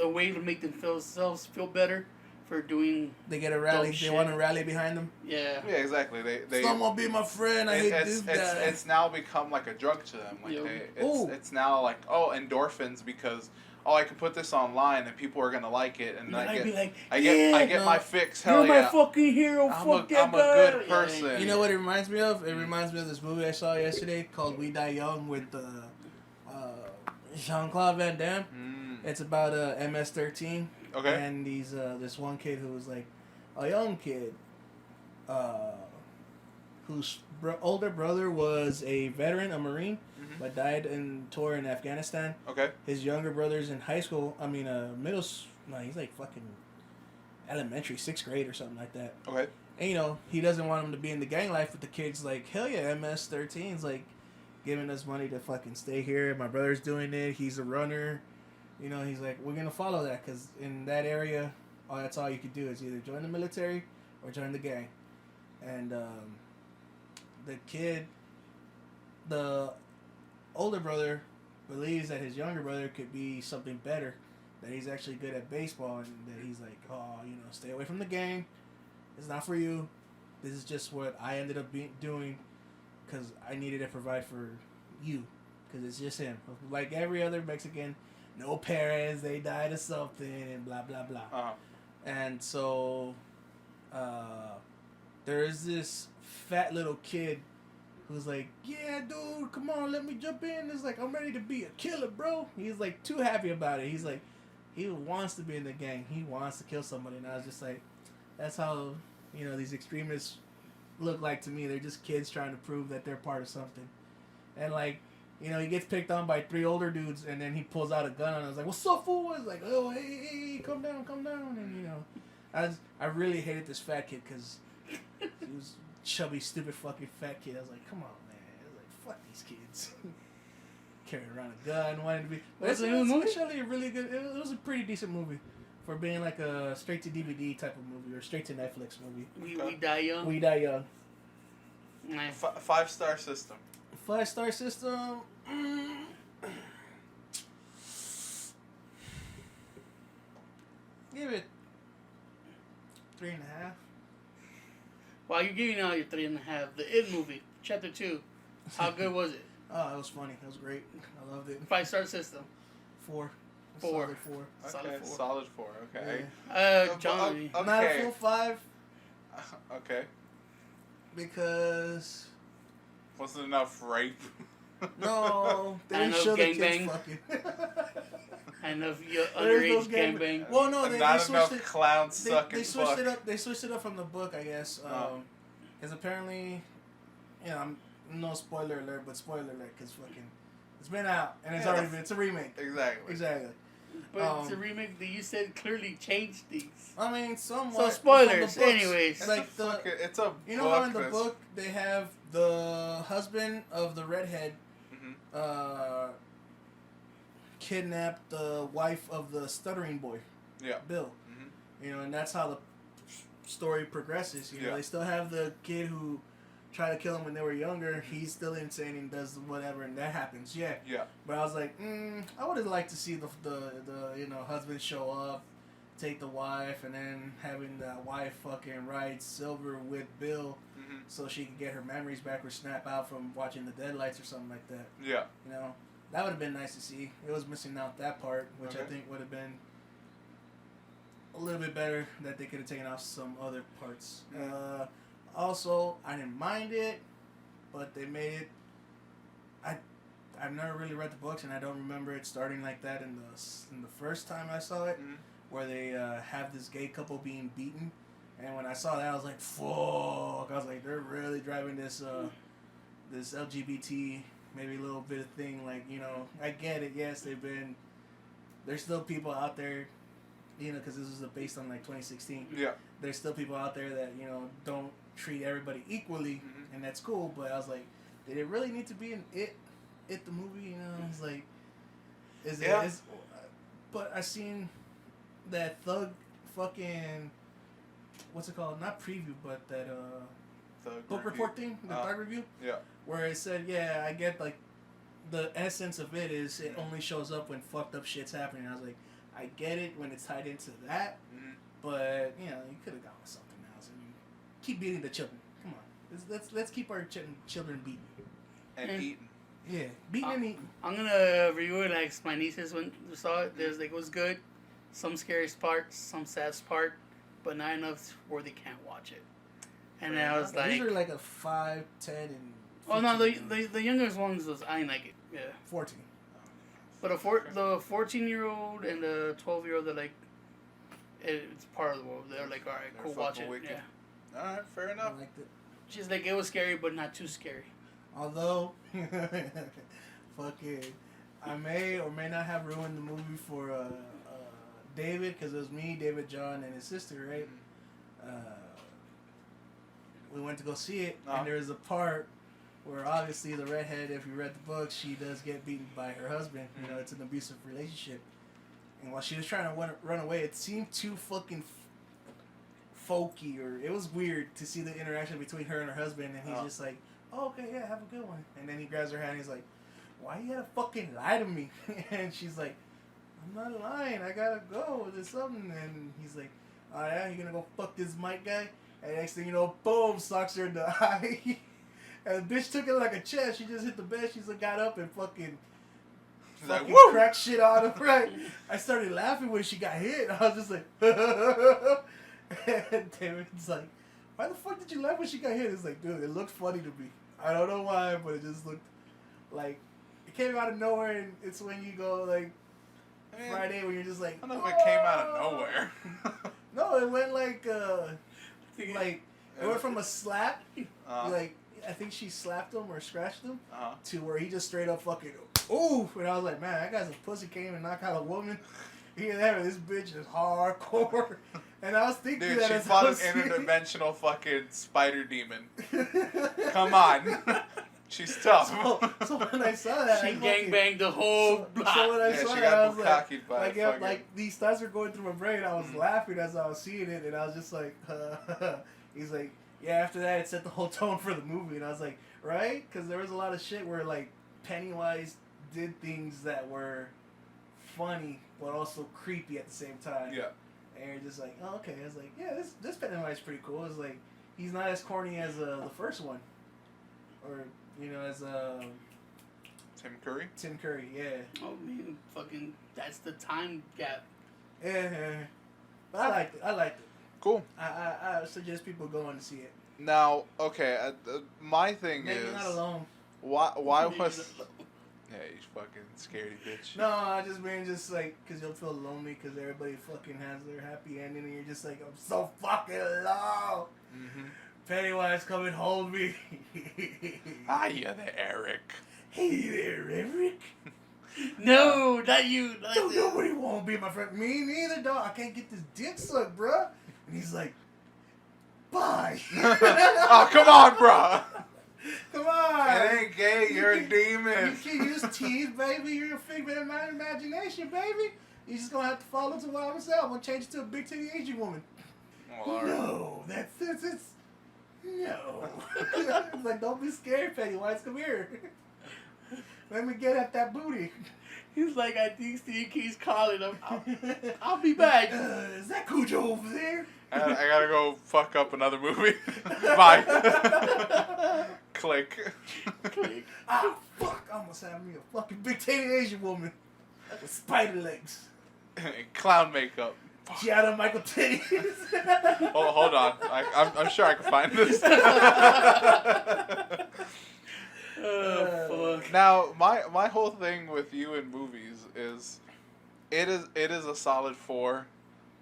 a way to make themselves feel better for doing. They get a rally. Dumb They shit. want a rally behind them. Yeah. Yeah, exactly. They Someone be my friend. I hate this guy. It's now become like a drug to them. Like Yeah. it's now like endorphins because I can put this online and people are gonna like it and I'd be like, I get my fix. Hell you're my yeah. fucking hero. I'm Fuck that a guy. good person. You know what it reminds me of? It reminds me of this movie I saw yesterday called We Die Young with Jean-Claude Van Damme. It's about MS-13. Okay. And this one kid who was like a young kid whose older brother was a veteran, a Marine, Mhm. but died in tour in Afghanistan. Okay. His younger brother's in high school. I mean, no, he's like fucking elementary, 6th grade or something like that. Okay. And, you know, he doesn't want him to be in the gang life, but the kid's like, hell yeah, MS-13's like giving us money to fucking stay here. My brother's doing it. He's a runner. You know, he's like, we're going to follow that because in that area, that's all you could do is either join the military or join the gang. And the kid, the older brother, believes that his younger brother could be something better, that he's actually good at baseball, and that he's like, oh, you know, stay away from the gang. It's not for you. This is just what I ended up doing because I needed to provide for you because it's just him. Like every other Mexican, no parents, they died of something, and blah, blah, blah. Uh-huh. And so there is this fat little kid who's like, yeah, dude, come on, let me jump in. It's like, I'm ready to be a killer, bro. He's like too happy about it. He's like, he wants to be in the gang. He wants to kill somebody. And I was just like, that's how, you know, these extremists look like to me. They're just kids trying to prove that they're part of something. And like, you know, he gets picked on by 3 older dudes, and then he pulls out a gun, and I was like, what's up, fool? I was like, oh, hey, calm down. And, you know, I really hated this fat kid because he was chubby, stupid fucking fat kid. I was like, come on, man. I was like, fuck these kids. Carrying around a gun, wanting to be. But it's actually a really good, it was a pretty decent movie for being like a straight to DVD type of movie or straight to Netflix movie. We Die Young. We Die Young. Nice. 5-star system. 5-star system. Give it 3.5. While you're giving out your 3.5, the It movie, Chapter 2, how good was it? Oh, it was funny. It was great. I loved it. 5-star system. 4. Four. Solid 4. Solid Okay, 4. solid 4. Okay. John. Okay. Not a full 5 Okay. because Wasn't enough rape. no, they And didn't no show the kids gangbang. fucking. And of your There's no underage gangbang. Well, no, they Not switched enough it. clown They sucking switched fuck. it up. They switched it up from the book, I guess. Oh. Because apparently, you know, no spoiler alert, but spoiler alert, because fucking, it's been out and it's Yeah, already been. It's a remake. Exactly. Exactly. But it's a remake that you said clearly changed things. I mean, somewhat. So from spoilers, the books. anyways. It's Like a fucking, it's a you know book how in the that's- book they have the husband of the redhead Mhm. kidnapped the wife of the stuttering boy, Yeah. Bill. Mhm. You know, and that's how the story progresses. You know, Yeah. they still have the kid who tried to kill him when they were younger. He's still insane and does whatever, and that happens. Yeah. Yeah. But I was like, I would have liked to see the you know, husband show up, take the wife, and then having that wife fucking ride Silver with Bill Mhm. so she could get her memories back or snap out from watching the Deadlights or something like that. Yeah. You know, that would have been nice to see. It was missing out that part, which I Okay. think would have been a little bit better that they could have taken off some other parts. Also, I didn't mind it, but they made it. I've never really read the books, and I don't remember it starting like that in the first time I saw it, Mhm. where they have this gay couple being beaten. And when I saw that, I was like, "Fuck!" I was like, "They're really driving this this LGBT maybe a little bit of thing." Like, you know, I get it. Yes, there's still people out there, you know, because this was based on like 2016. Yeah. There's still people out there that, you know, don't treat everybody equally, Mhm. and that's cool. But I was like, did it really need to be an It the movie? You know, it's like, is Yeah. it? Is, but I seen that Thug fucking, what's it called? Not preview, but that The book review. report thing, the Thug review, Yeah. where it said, yeah, I get like, the essence of it is it only shows up when fucked up shit's happening. I was like, I get it when it's tied into that, Mhm. but you know, you could have gone with something else. I mean, keep beating the children. Come on, let's keep our children beaten. And Yeah. eating. Yeah, beating and eating. I'm gonna review it like my nieces when they saw it. There's like it was good, some scary parts, some sad part, but not enough where they can't watch it. And then I was like, These are like a 5, 10, and oh no, 15. the youngest ones was I didn't like it. Yeah, 14. but the 14-year-old and the 12-year-old, they're like, it's part of the world. They're like, all right, They're cool, watch fucking it. wicked. Yeah. All right. Fair I enough. liked it. She's like, it was scary, but not too scary. Although, fucking, I may or may not have ruined the movie for David, because it was me, David, John, and his sister, right? We went to go see it, and there's a part where obviously the redhead, if you read the book, she does get beaten by her husband. You know, it's an abusive relationship. And while she was trying to run away, it seemed too fucking folky, or it was weird to see the interaction between her and her husband, and he's just like, oh, okay, yeah, have a good one. And then he grabs her hand and he's like, why you gotta fucking lie to me? And she's like, I'm not lying, I gotta go, there's something. And he's like, oh yeah, you gonna go fuck this Mike guy? And next thing you know, boom, socks her in the eye. And the bitch took it like a chest. She just hit the bed. She's like, got up and fucking like, cracked shit out of her. Right? I started laughing when she got hit. I was just like, and David's like, why the fuck did you laugh when she got hit? It's like, dude, it looked funny to me. I don't know why, but it just looked like it came out of nowhere. And it's when you go like Friday when you're just like, I don't know if it came out of nowhere. No, it went like it went from a slap, like I think she slapped him or scratched him, to where he just straight up fucking oof. And I was like, man, that guy's a pussy, came and knocked out a woman. This bitch is hardcore. And I was thinking dude, that she as fought I an was seeing interdimensional fucking spider demon. Come on. She's tough. So when I saw that, she gangbanged the whole block. So when I saw she that, got I was bukkakied by like, like these thoughts were going through my brain. I was laughing as I was seeing it, and I was just like, he's like, yeah. After that, it set the whole tone for the movie, and I was like, right? Because there was a lot of shit where like Pennywise did things that were funny but also creepy at the same time. Yeah. And you're just like, oh, okay. I was like, yeah, this Pennywise is pretty cool. It's like he's not as corny as the first one, or you know, as Tim Curry. Tim Curry, yeah. Oh man, fucking, that's the time gap. Yeah. But I liked it. Cool. I suggest people go and see it. Now, okay, my thing Maybe is, not alone. why was? Yeah, you fucking scaredy bitch. No, I just mean just like because you'll feel lonely because everybody fucking has their happy ending and you're just like, I'm so fucking alone. Mm-hmm. Pennywise, come and hold me. Hiya there, Eric. Hey there, Eric. No, not you. Don't nobody want to be my friend. Me neither, dog. I can't get this dick sucked, bruh. And he's like, bye. Oh, come on, bro. Come on. It ain't gay. You're a demon. You can use teeth, baby. You're a figment of my imagination, baby. You're just gonna have to fall into what I was saying. I'm gonna change it to a big titty Asian woman. Well, all right. No, that's no. It's like, don't be scared, Pennywise. Come here. Let me get at that booty. He's like, I think Steve keeps calling him. I'll be back. Is that Cujo over there? I gotta go fuck up another movie. Bye. Click. Click. Ah, fuck. I almost had me a fucking big titty Asian woman with spider legs. Clown makeup. She had a Michael titties. Hold on. I'm sure I can find this. Oh, fuck. Now, my whole thing with you in movies is, it is a solid 4,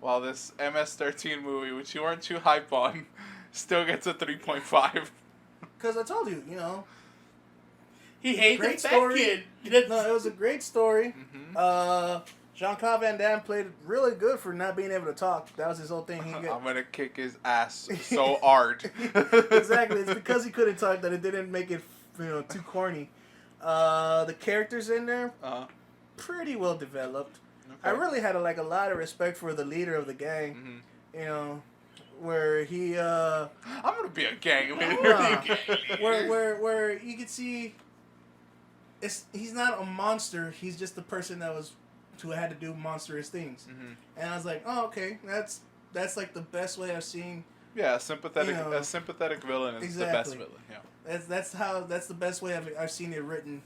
while this MS-13 movie, which you weren't too hype on, still gets a 3.5. Because I told you, you know. He hates Great the fat story. kid. No, it was a great story. Mm-hmm. Jean-Claude Van Damme played really good for not being able to talk. That was his whole thing. I'm gonna kick his ass so hard. Exactly. It's because he couldn't talk that it didn't make it, too corny. The characters in there, pretty well developed. Okay. I really had a lot of respect for the leader of the gang. Mm-hmm. You know, where he. I'm gonna be a gang leader. Where you could see. He's not a monster. He's just the person who had to do monstrous things. Mm-hmm. And I was like, oh, okay, that's like the best way I've seen. Yeah, a sympathetic villain is the best villain. Yeah. That's the best way I've seen it written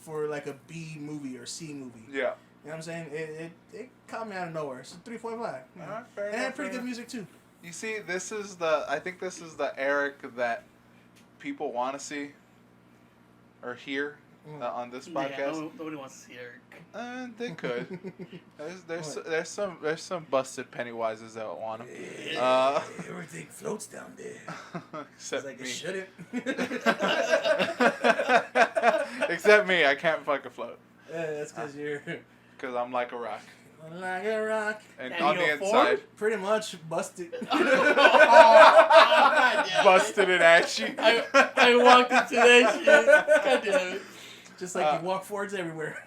for like a B movie or C movie. Yeah. You know what I'm saying? It caught me out of nowhere. It's a 3.5. Right, and it had pretty good music too. You see, I think this is the Eric that people want to see or hear on this Yeah, podcast. nobody wants to see Eric. They could. There's some busted Pennywises that want him. Everything floats down there. Except It's like me. it shouldn't. Except me, I can't fucking float. Yeah, that's because you're Because I'm like a rock. like a rock. And And on you the know, inside, Pretty much busted. busted and ashy. I walked into that shit. God damn it. Just like you walk forwards everywhere.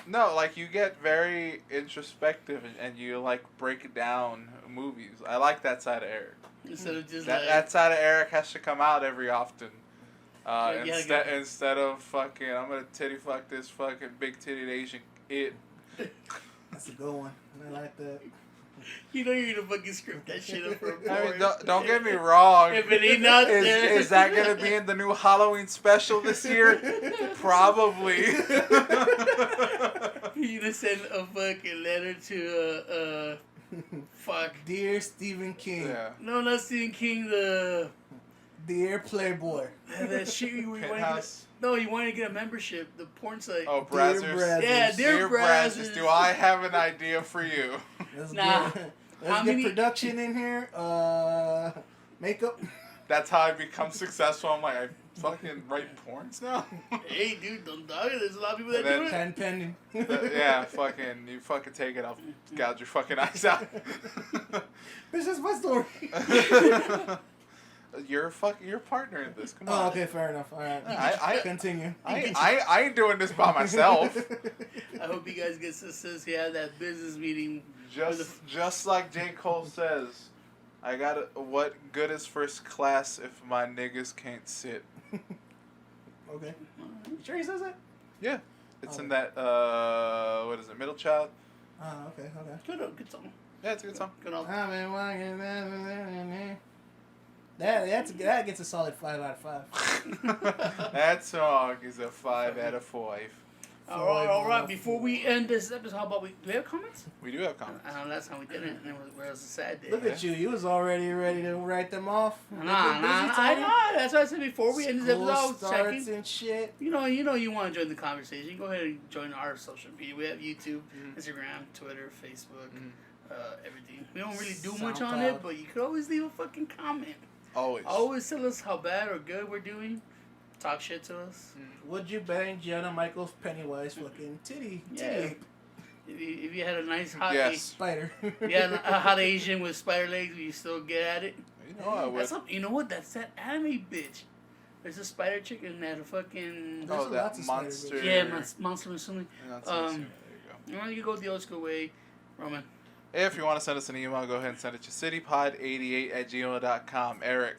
No, like you get very introspective and you like break down movies. I like that side of Eric. Instead of just That side of Eric has to come out every often. Yeah, Instead of fucking, I'm gonna titty fuck this fucking big titted Asian kid. That's a good one. I like that. you know you're gonna fucking script that shit up for a I mean, porn. don't get me wrong. If it ain't out there. Is that gonna be in the new Halloween special this year? Probably. You gonna send a fucking letter to fuck. Dear Stephen King. Yeah. No, not Stephen King. The Dear Playboy. that shit you wanted to get. Penthouse. No, you wanted to get a membership. The porn site. Oh, Dear Brazzers. Brazzers. Yeah, Dear Brazzers, do I have an idea for you? Let's Nah. get, How let's get many- production in here. Makeup. That's how I become successful. I'm like, I fucking write porns now? Hey, dude, don't dog it. There's a lot of people that And then- do it. Pen pending. Yeah, fucking, you fucking take it, I'll gouge your fucking eyes out. It's just my story. You're your partner in this. Come on. Oh, okay, fair enough. All right. I- Continue. I ain't doing this by myself. I hope you guys get sisters who have that business meeting. Just like J. Cole says, I got what good is first class if my niggas can't sit? Okay. You sure he says that? Yeah, it's Oh. in that what is it, Middle Child? Oh, okay. Good song. Yeah, it's a good song. Good album. I've been walking that gets a solid 5 out of 5. That song is a 5 out of 5. All right. Before we end this episode, how about do we have comments? We do have comments. I know last time we didn't, and it was a sad day. Look at you. You was already ready to write them off. Nah, I know. That's why I said before we end this episode, I School was starts checking. and shit. You know, you want to join the conversation. Go ahead and join our social media. We have YouTube, Instagram, Twitter, Facebook, everything. We don't really do much on it, SoundCloud. but you could always leave a fucking comment. Always. Always tell us how bad or good we're doing. Talk shit to us. Would you bang Gianna Michaels Pennywise fucking titty Yeah. ape If you had a nice hot Yes. spider? a hot Asian with spider legs, would you still get at it? You know I would. You know what? That's that anime bitch. There's a spider chick in that fucking. There's Oh, that lots of spider monster. bitches. Yeah, monster or something. That's Um, there you go. You want to go the old school way, Roman? If you want to send us an email, go ahead and send it to citypod88@gmail.com. Eric.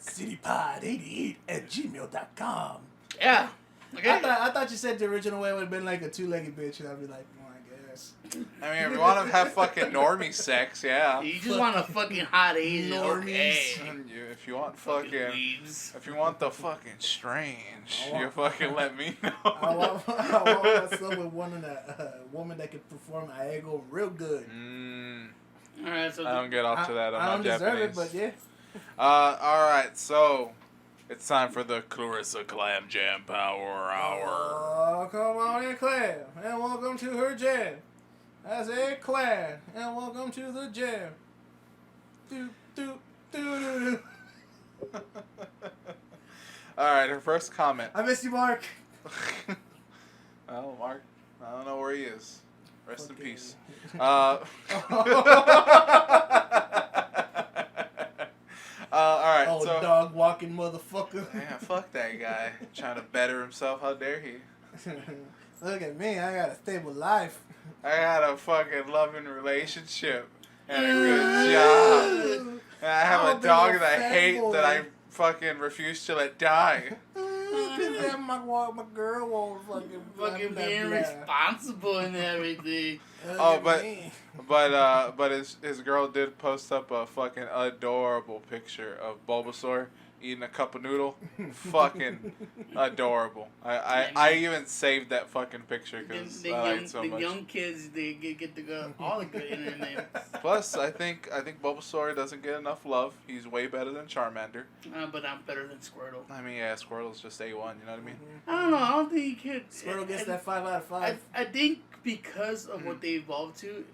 Citypod88@gmail.com. Yeah. Okay. I thought you said the original way would have been like a 2-legged bitch, and I'd be like, oh, I guess. I mean, if you want to have fucking normie sex, yeah. You just want a fucking hot Asian, okay? If you want fucking, weebs. if you want the fucking strange, I want- you fucking let me know. I want myself with woman that can perform Aego real good. All right, so I don't get off to that. I I'm don't not deserve Japanese. it, but yeah. All right, so it's time for the Clarissa Clam Jam Power Hour. Oh, come on in, Clan, and welcome to her jam. I say Clan, and welcome to the jam. Do do do do do. All right, her first comment. I miss you, Mark. Well, Mark, I don't know where he is. Rest in Okay. peace. All right, Oh, so dog walking motherfucker. yeah, fuck that guy trying to better himself. How dare he? Look at me, I got a stable life. I got a fucking loving relationship and a good job. And I have I'm a a dog big that I fat hate boy. that I fucking refuse to let die. Cause my girl won't fucking fucking blah, being blah, blah. responsible and everything. Look Oh, at but- me. But his girl did post up a fucking adorable picture of Bulbasaur eating a cup of noodle. Fucking adorable. I even saved that fucking picture because I like it so the much. young kids, they get the all the good in their names. Plus, I think Bulbasaur doesn't get enough love. He's way better than Charmander. But I'm better than Squirtle. I mean, yeah, Squirtle's just A1. You know what I mean? I don't know. I don't think you could. Squirtle gets that 5 out of 5. I think because of what they evolved to,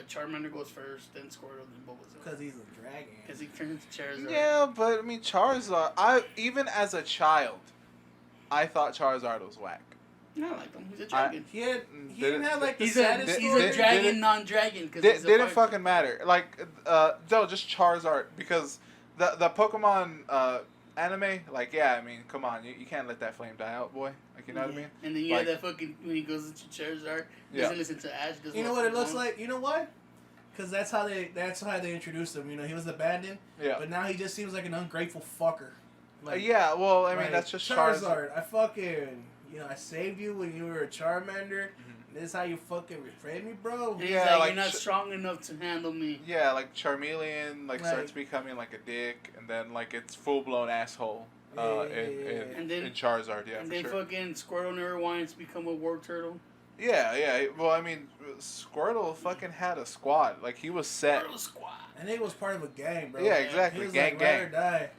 Charmander goes first, then Squirtle, then Bulbasaur. Because he's a dragon. Because he turns Charizard. Yeah, but I mean, Charizard. Even as a child, I thought Charizard was whack. I like him. He's a dragon. He didn't have like the He's saddest a story. dragon, non-dragon. Didn't fucking matter. Like, no, just Charizard because the Pokemon anime. Like, yeah, I mean, come on, you can't let that flame die out, boy. Like, you know what I mean? And then you have that fucking when he goes into Charizard, doesn't listen to Ash. You know what it looks like? You know why? Because that's how they introduced him. You know, he was abandoned. Yeah. But now he just seems like an ungrateful fucker. Like, yeah, well, I mean, that's just Charizard. I fucking, I saved you when you were a Charmander. Mm-hmm. This is how you fucking reframed me, bro. And yeah, like, you're not strong enough to handle me. Yeah, like Charmeleon, starts becoming like a dick, and then like it's full blown asshole. In Charizard, yeah. And then fucking Squirtle never wanted to become a war turtle. Yeah. Well, I mean, Squirtle fucking had a squad. Like, he was set. Squirtle squad. And he was part of a gang, bro. Yeah, exactly. He was gang. Ride or die.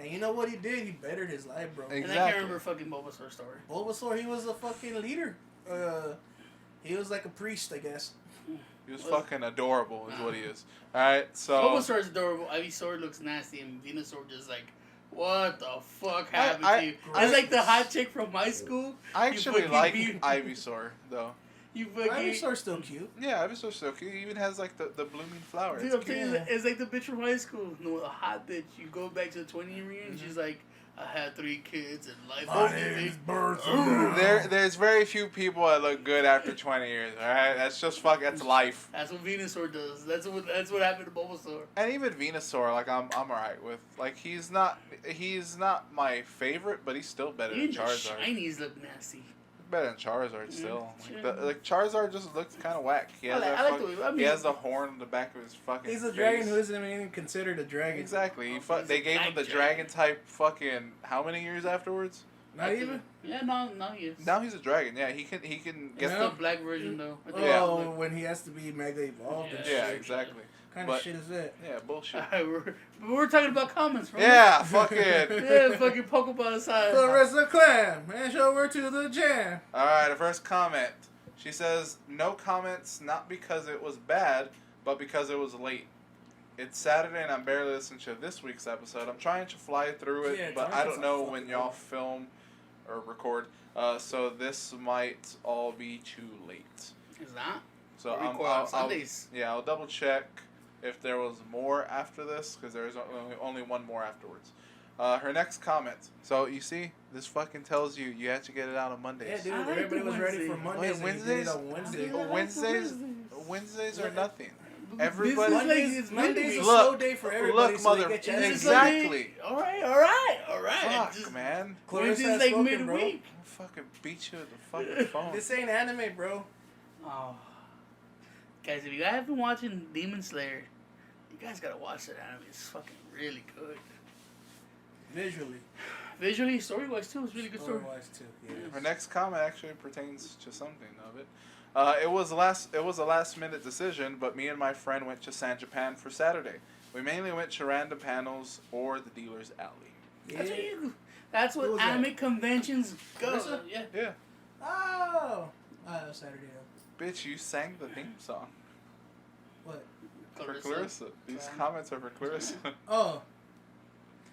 And you know what he did? He bettered his life, bro. Exactly. And I can't remember fucking Bulbasaur's story. Bulbasaur, he was a fucking leader. He was like a priest, I guess. He was fucking adorable, is what he is. Alright, so... Bulbasaur's adorable. Ivysaur looks nasty, and Venusaur just like... What the fuck happened to you? It's like the hot chick from my school. I actually like Ivysaur, though. Ivysaur's still cute. Yeah, Ivysaur's still cute. He even has, like, the blooming flower. Dude, I'm telling you, it's like the bitch from high school. No, a hot bitch. You go back to the 20 reunion, she's like, I had 3 kids and life My name's Bertha. There's very few people that look good after 20 years, alright? That's life. That's what Venusaur does. That's what happened to Bulbasaur. And even Venusaur, like, I'm alright with. Like, he's not my favorite, but he's still better than Charizard. The shinies look nasty. Better than Charizard still. Like Charizard just looks kind of whack. He has he has the horn on the back of his fucking He's a face. dragon who isn't even considered a dragon. Exactly. They gave him the dragon type fucking how many years afterwards? Not even? Yeah, no, he is. Now he's a dragon. Yeah, he can get the black version though. Oh, when he has to be mega evolved. Yeah, exactly. What kind of shit is that? Yeah, bullshit. We're talking about comments, right? Yeah, fucking. Yeah, fucking Pokeball aside. Clarissa Clam, and over to the jam. Alright, the first comment. She says, no comments, not because it was bad, but because it was late. It's Saturday and I'm barely listening to this week's episode. I'm trying to fly through it, but I don't know when y'all film or record, so this might all be too late. It's not? So Sundays. I'll double check if there was more after this, because there's only one more afterwards. Her next comment. So, you see, this fucking tells you had to get it out on Mondays. Yeah, dude, everybody was ready for Mondays. Wait, Wednesdays are nothing. Everybody. Monday's a look, slow day for everybody. Look, mother. Exactly. All right. Fuck, just, man. Wednesday's like midweek. I'll fucking beat you with the fucking phone. This ain't anime, bro. Oh. Guys, if you guys have been watching Demon Slayer, you guys gotta watch that anime. It's fucking really good. Visually, story-wise too, it's really good story. Story-wise too. Yeah. Her next comment actually pertains to something of it. It was a last-minute decision, but me and my friend went to San Japan for Saturday. We mainly went to random panels or the dealer's alley. Yeah. That's what anime conventions go. Yeah. Oh, Saturday. Bitch, you sang the theme song. What? For Clarissa. These comments are for Clarissa. Oh.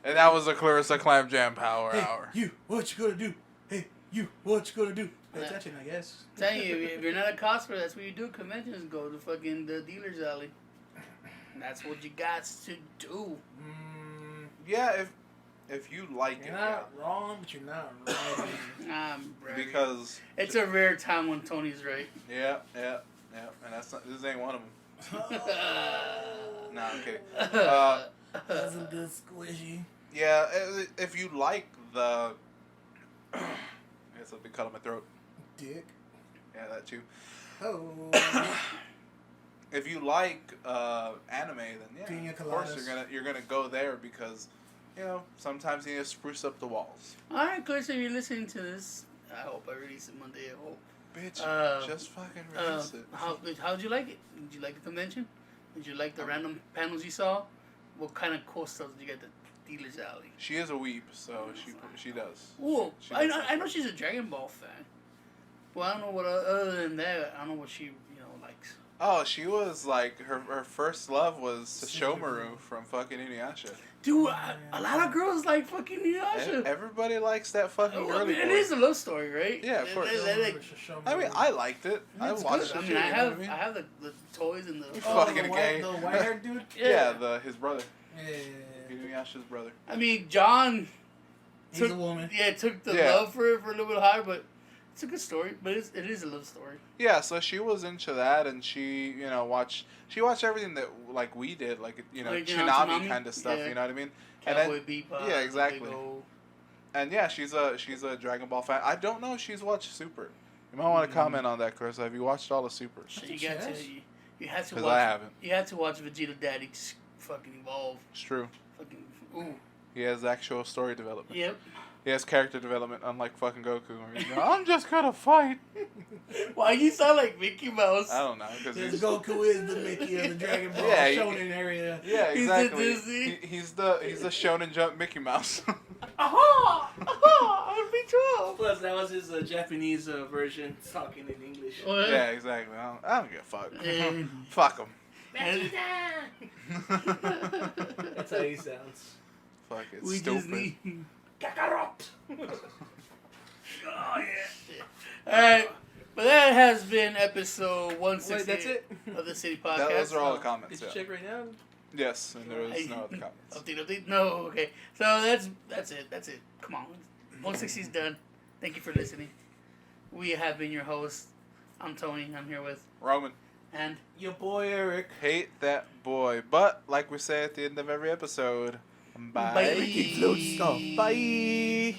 And that was a Clarissa Clam Jam Power Hour. You, what you gonna do? Hey, you, what you gonna do? Pay attention, I guess. Telling you, if you're not a cosplayer, that's what you do. Conventions, go to fucking the dealer's alley. That's what you got to do. Yeah, if you like you're not wrong, but you're not right. Because it's a rare time when Tony's right. Yeah, and this ain't one of them. Nah, I'm kidding. That's a good squishy. Yeah, if you like the, I guess I'll be cut on my throat. Dick. Yeah, that too. Oh. If you like anime, then yeah, of course you're gonna go there because you know, sometimes you need to spruce up the walls. Alright, Chris, if you're listening to this, I hope I release it Monday. I hope. Bitch, just fucking release it. How'd you like it? Did you like the convention? Did you like the random panels you saw? What kind of cool stuff did you get at the dealer's alley? She is a weep, so she does. Ooh, She I does. know she's a Dragon Ball fan. Well, I don't know what other than that. I don't know what she likes. Oh, she was like her first love was Shomaru from fucking Inuyasha. Dude, a lot of girls like fucking Inuyasha. Everybody likes that fucking I girly mean, it boy. is a love story, right? Yeah, of course. I mean, I liked it. I It's watched good. it. I mean, I you know have what I mean? I have the toys and the. Fucking the gay. the white-haired dude. Yeah, his brother. Yeah. Inuyasha's brother. I mean, John. He's a woman. Yeah, took the Yeah. love for it for a little bit higher, but it's a good story. But it is a love story. Yeah, so she was into that, and she, watched everything that like we did, like Like, Toonami Toonami? kind of stuff. Yeah. You know what I mean? Cowboy Bebop. yeah, exactly. Lego. And yeah, she's a Dragon Ball fan. I don't know if she's watched Super. You might want to comment on that, Chris. Have you watched all the Super? So think you got she to has. you had to Because watch. I haven't. You had to watch Vegeta Daddy just fucking evolve. It's true. Fucking ooh. He has actual story development. Yep. He has character development, unlike fucking Goku. Where he's like, I'm just gonna fight. Why you sound like Mickey Mouse? I don't know, because Because Goku is the Mickey of the Dragon Ball Yeah, he- Shonen area. yeah, He's the exactly. Disney. He's the Shonen Jump Mickey Mouse. Aha! Aha! I'm B12. Plus, that was his Japanese version, talking in English. yeah, exactly. I don't give a fuck. Yeah. Fuck him. That's how he sounds. Fuck, it's We stupid. just need. Kakarot! Oh yeah. All right, but that has been episode 160 Wait, that's it? of the City Podcast. Those are all the Did comments. you Yeah. check right now? Yes, and there was no other comments. Update. No, okay. So that's it. That's it. Come on, 160 is done. Thank you for listening. We have been your hosts. I'm Tony. I'm here with Roman, and Your boy Eric. hate that boy. But like we say at the end of every episode, bye. Bye. Bye.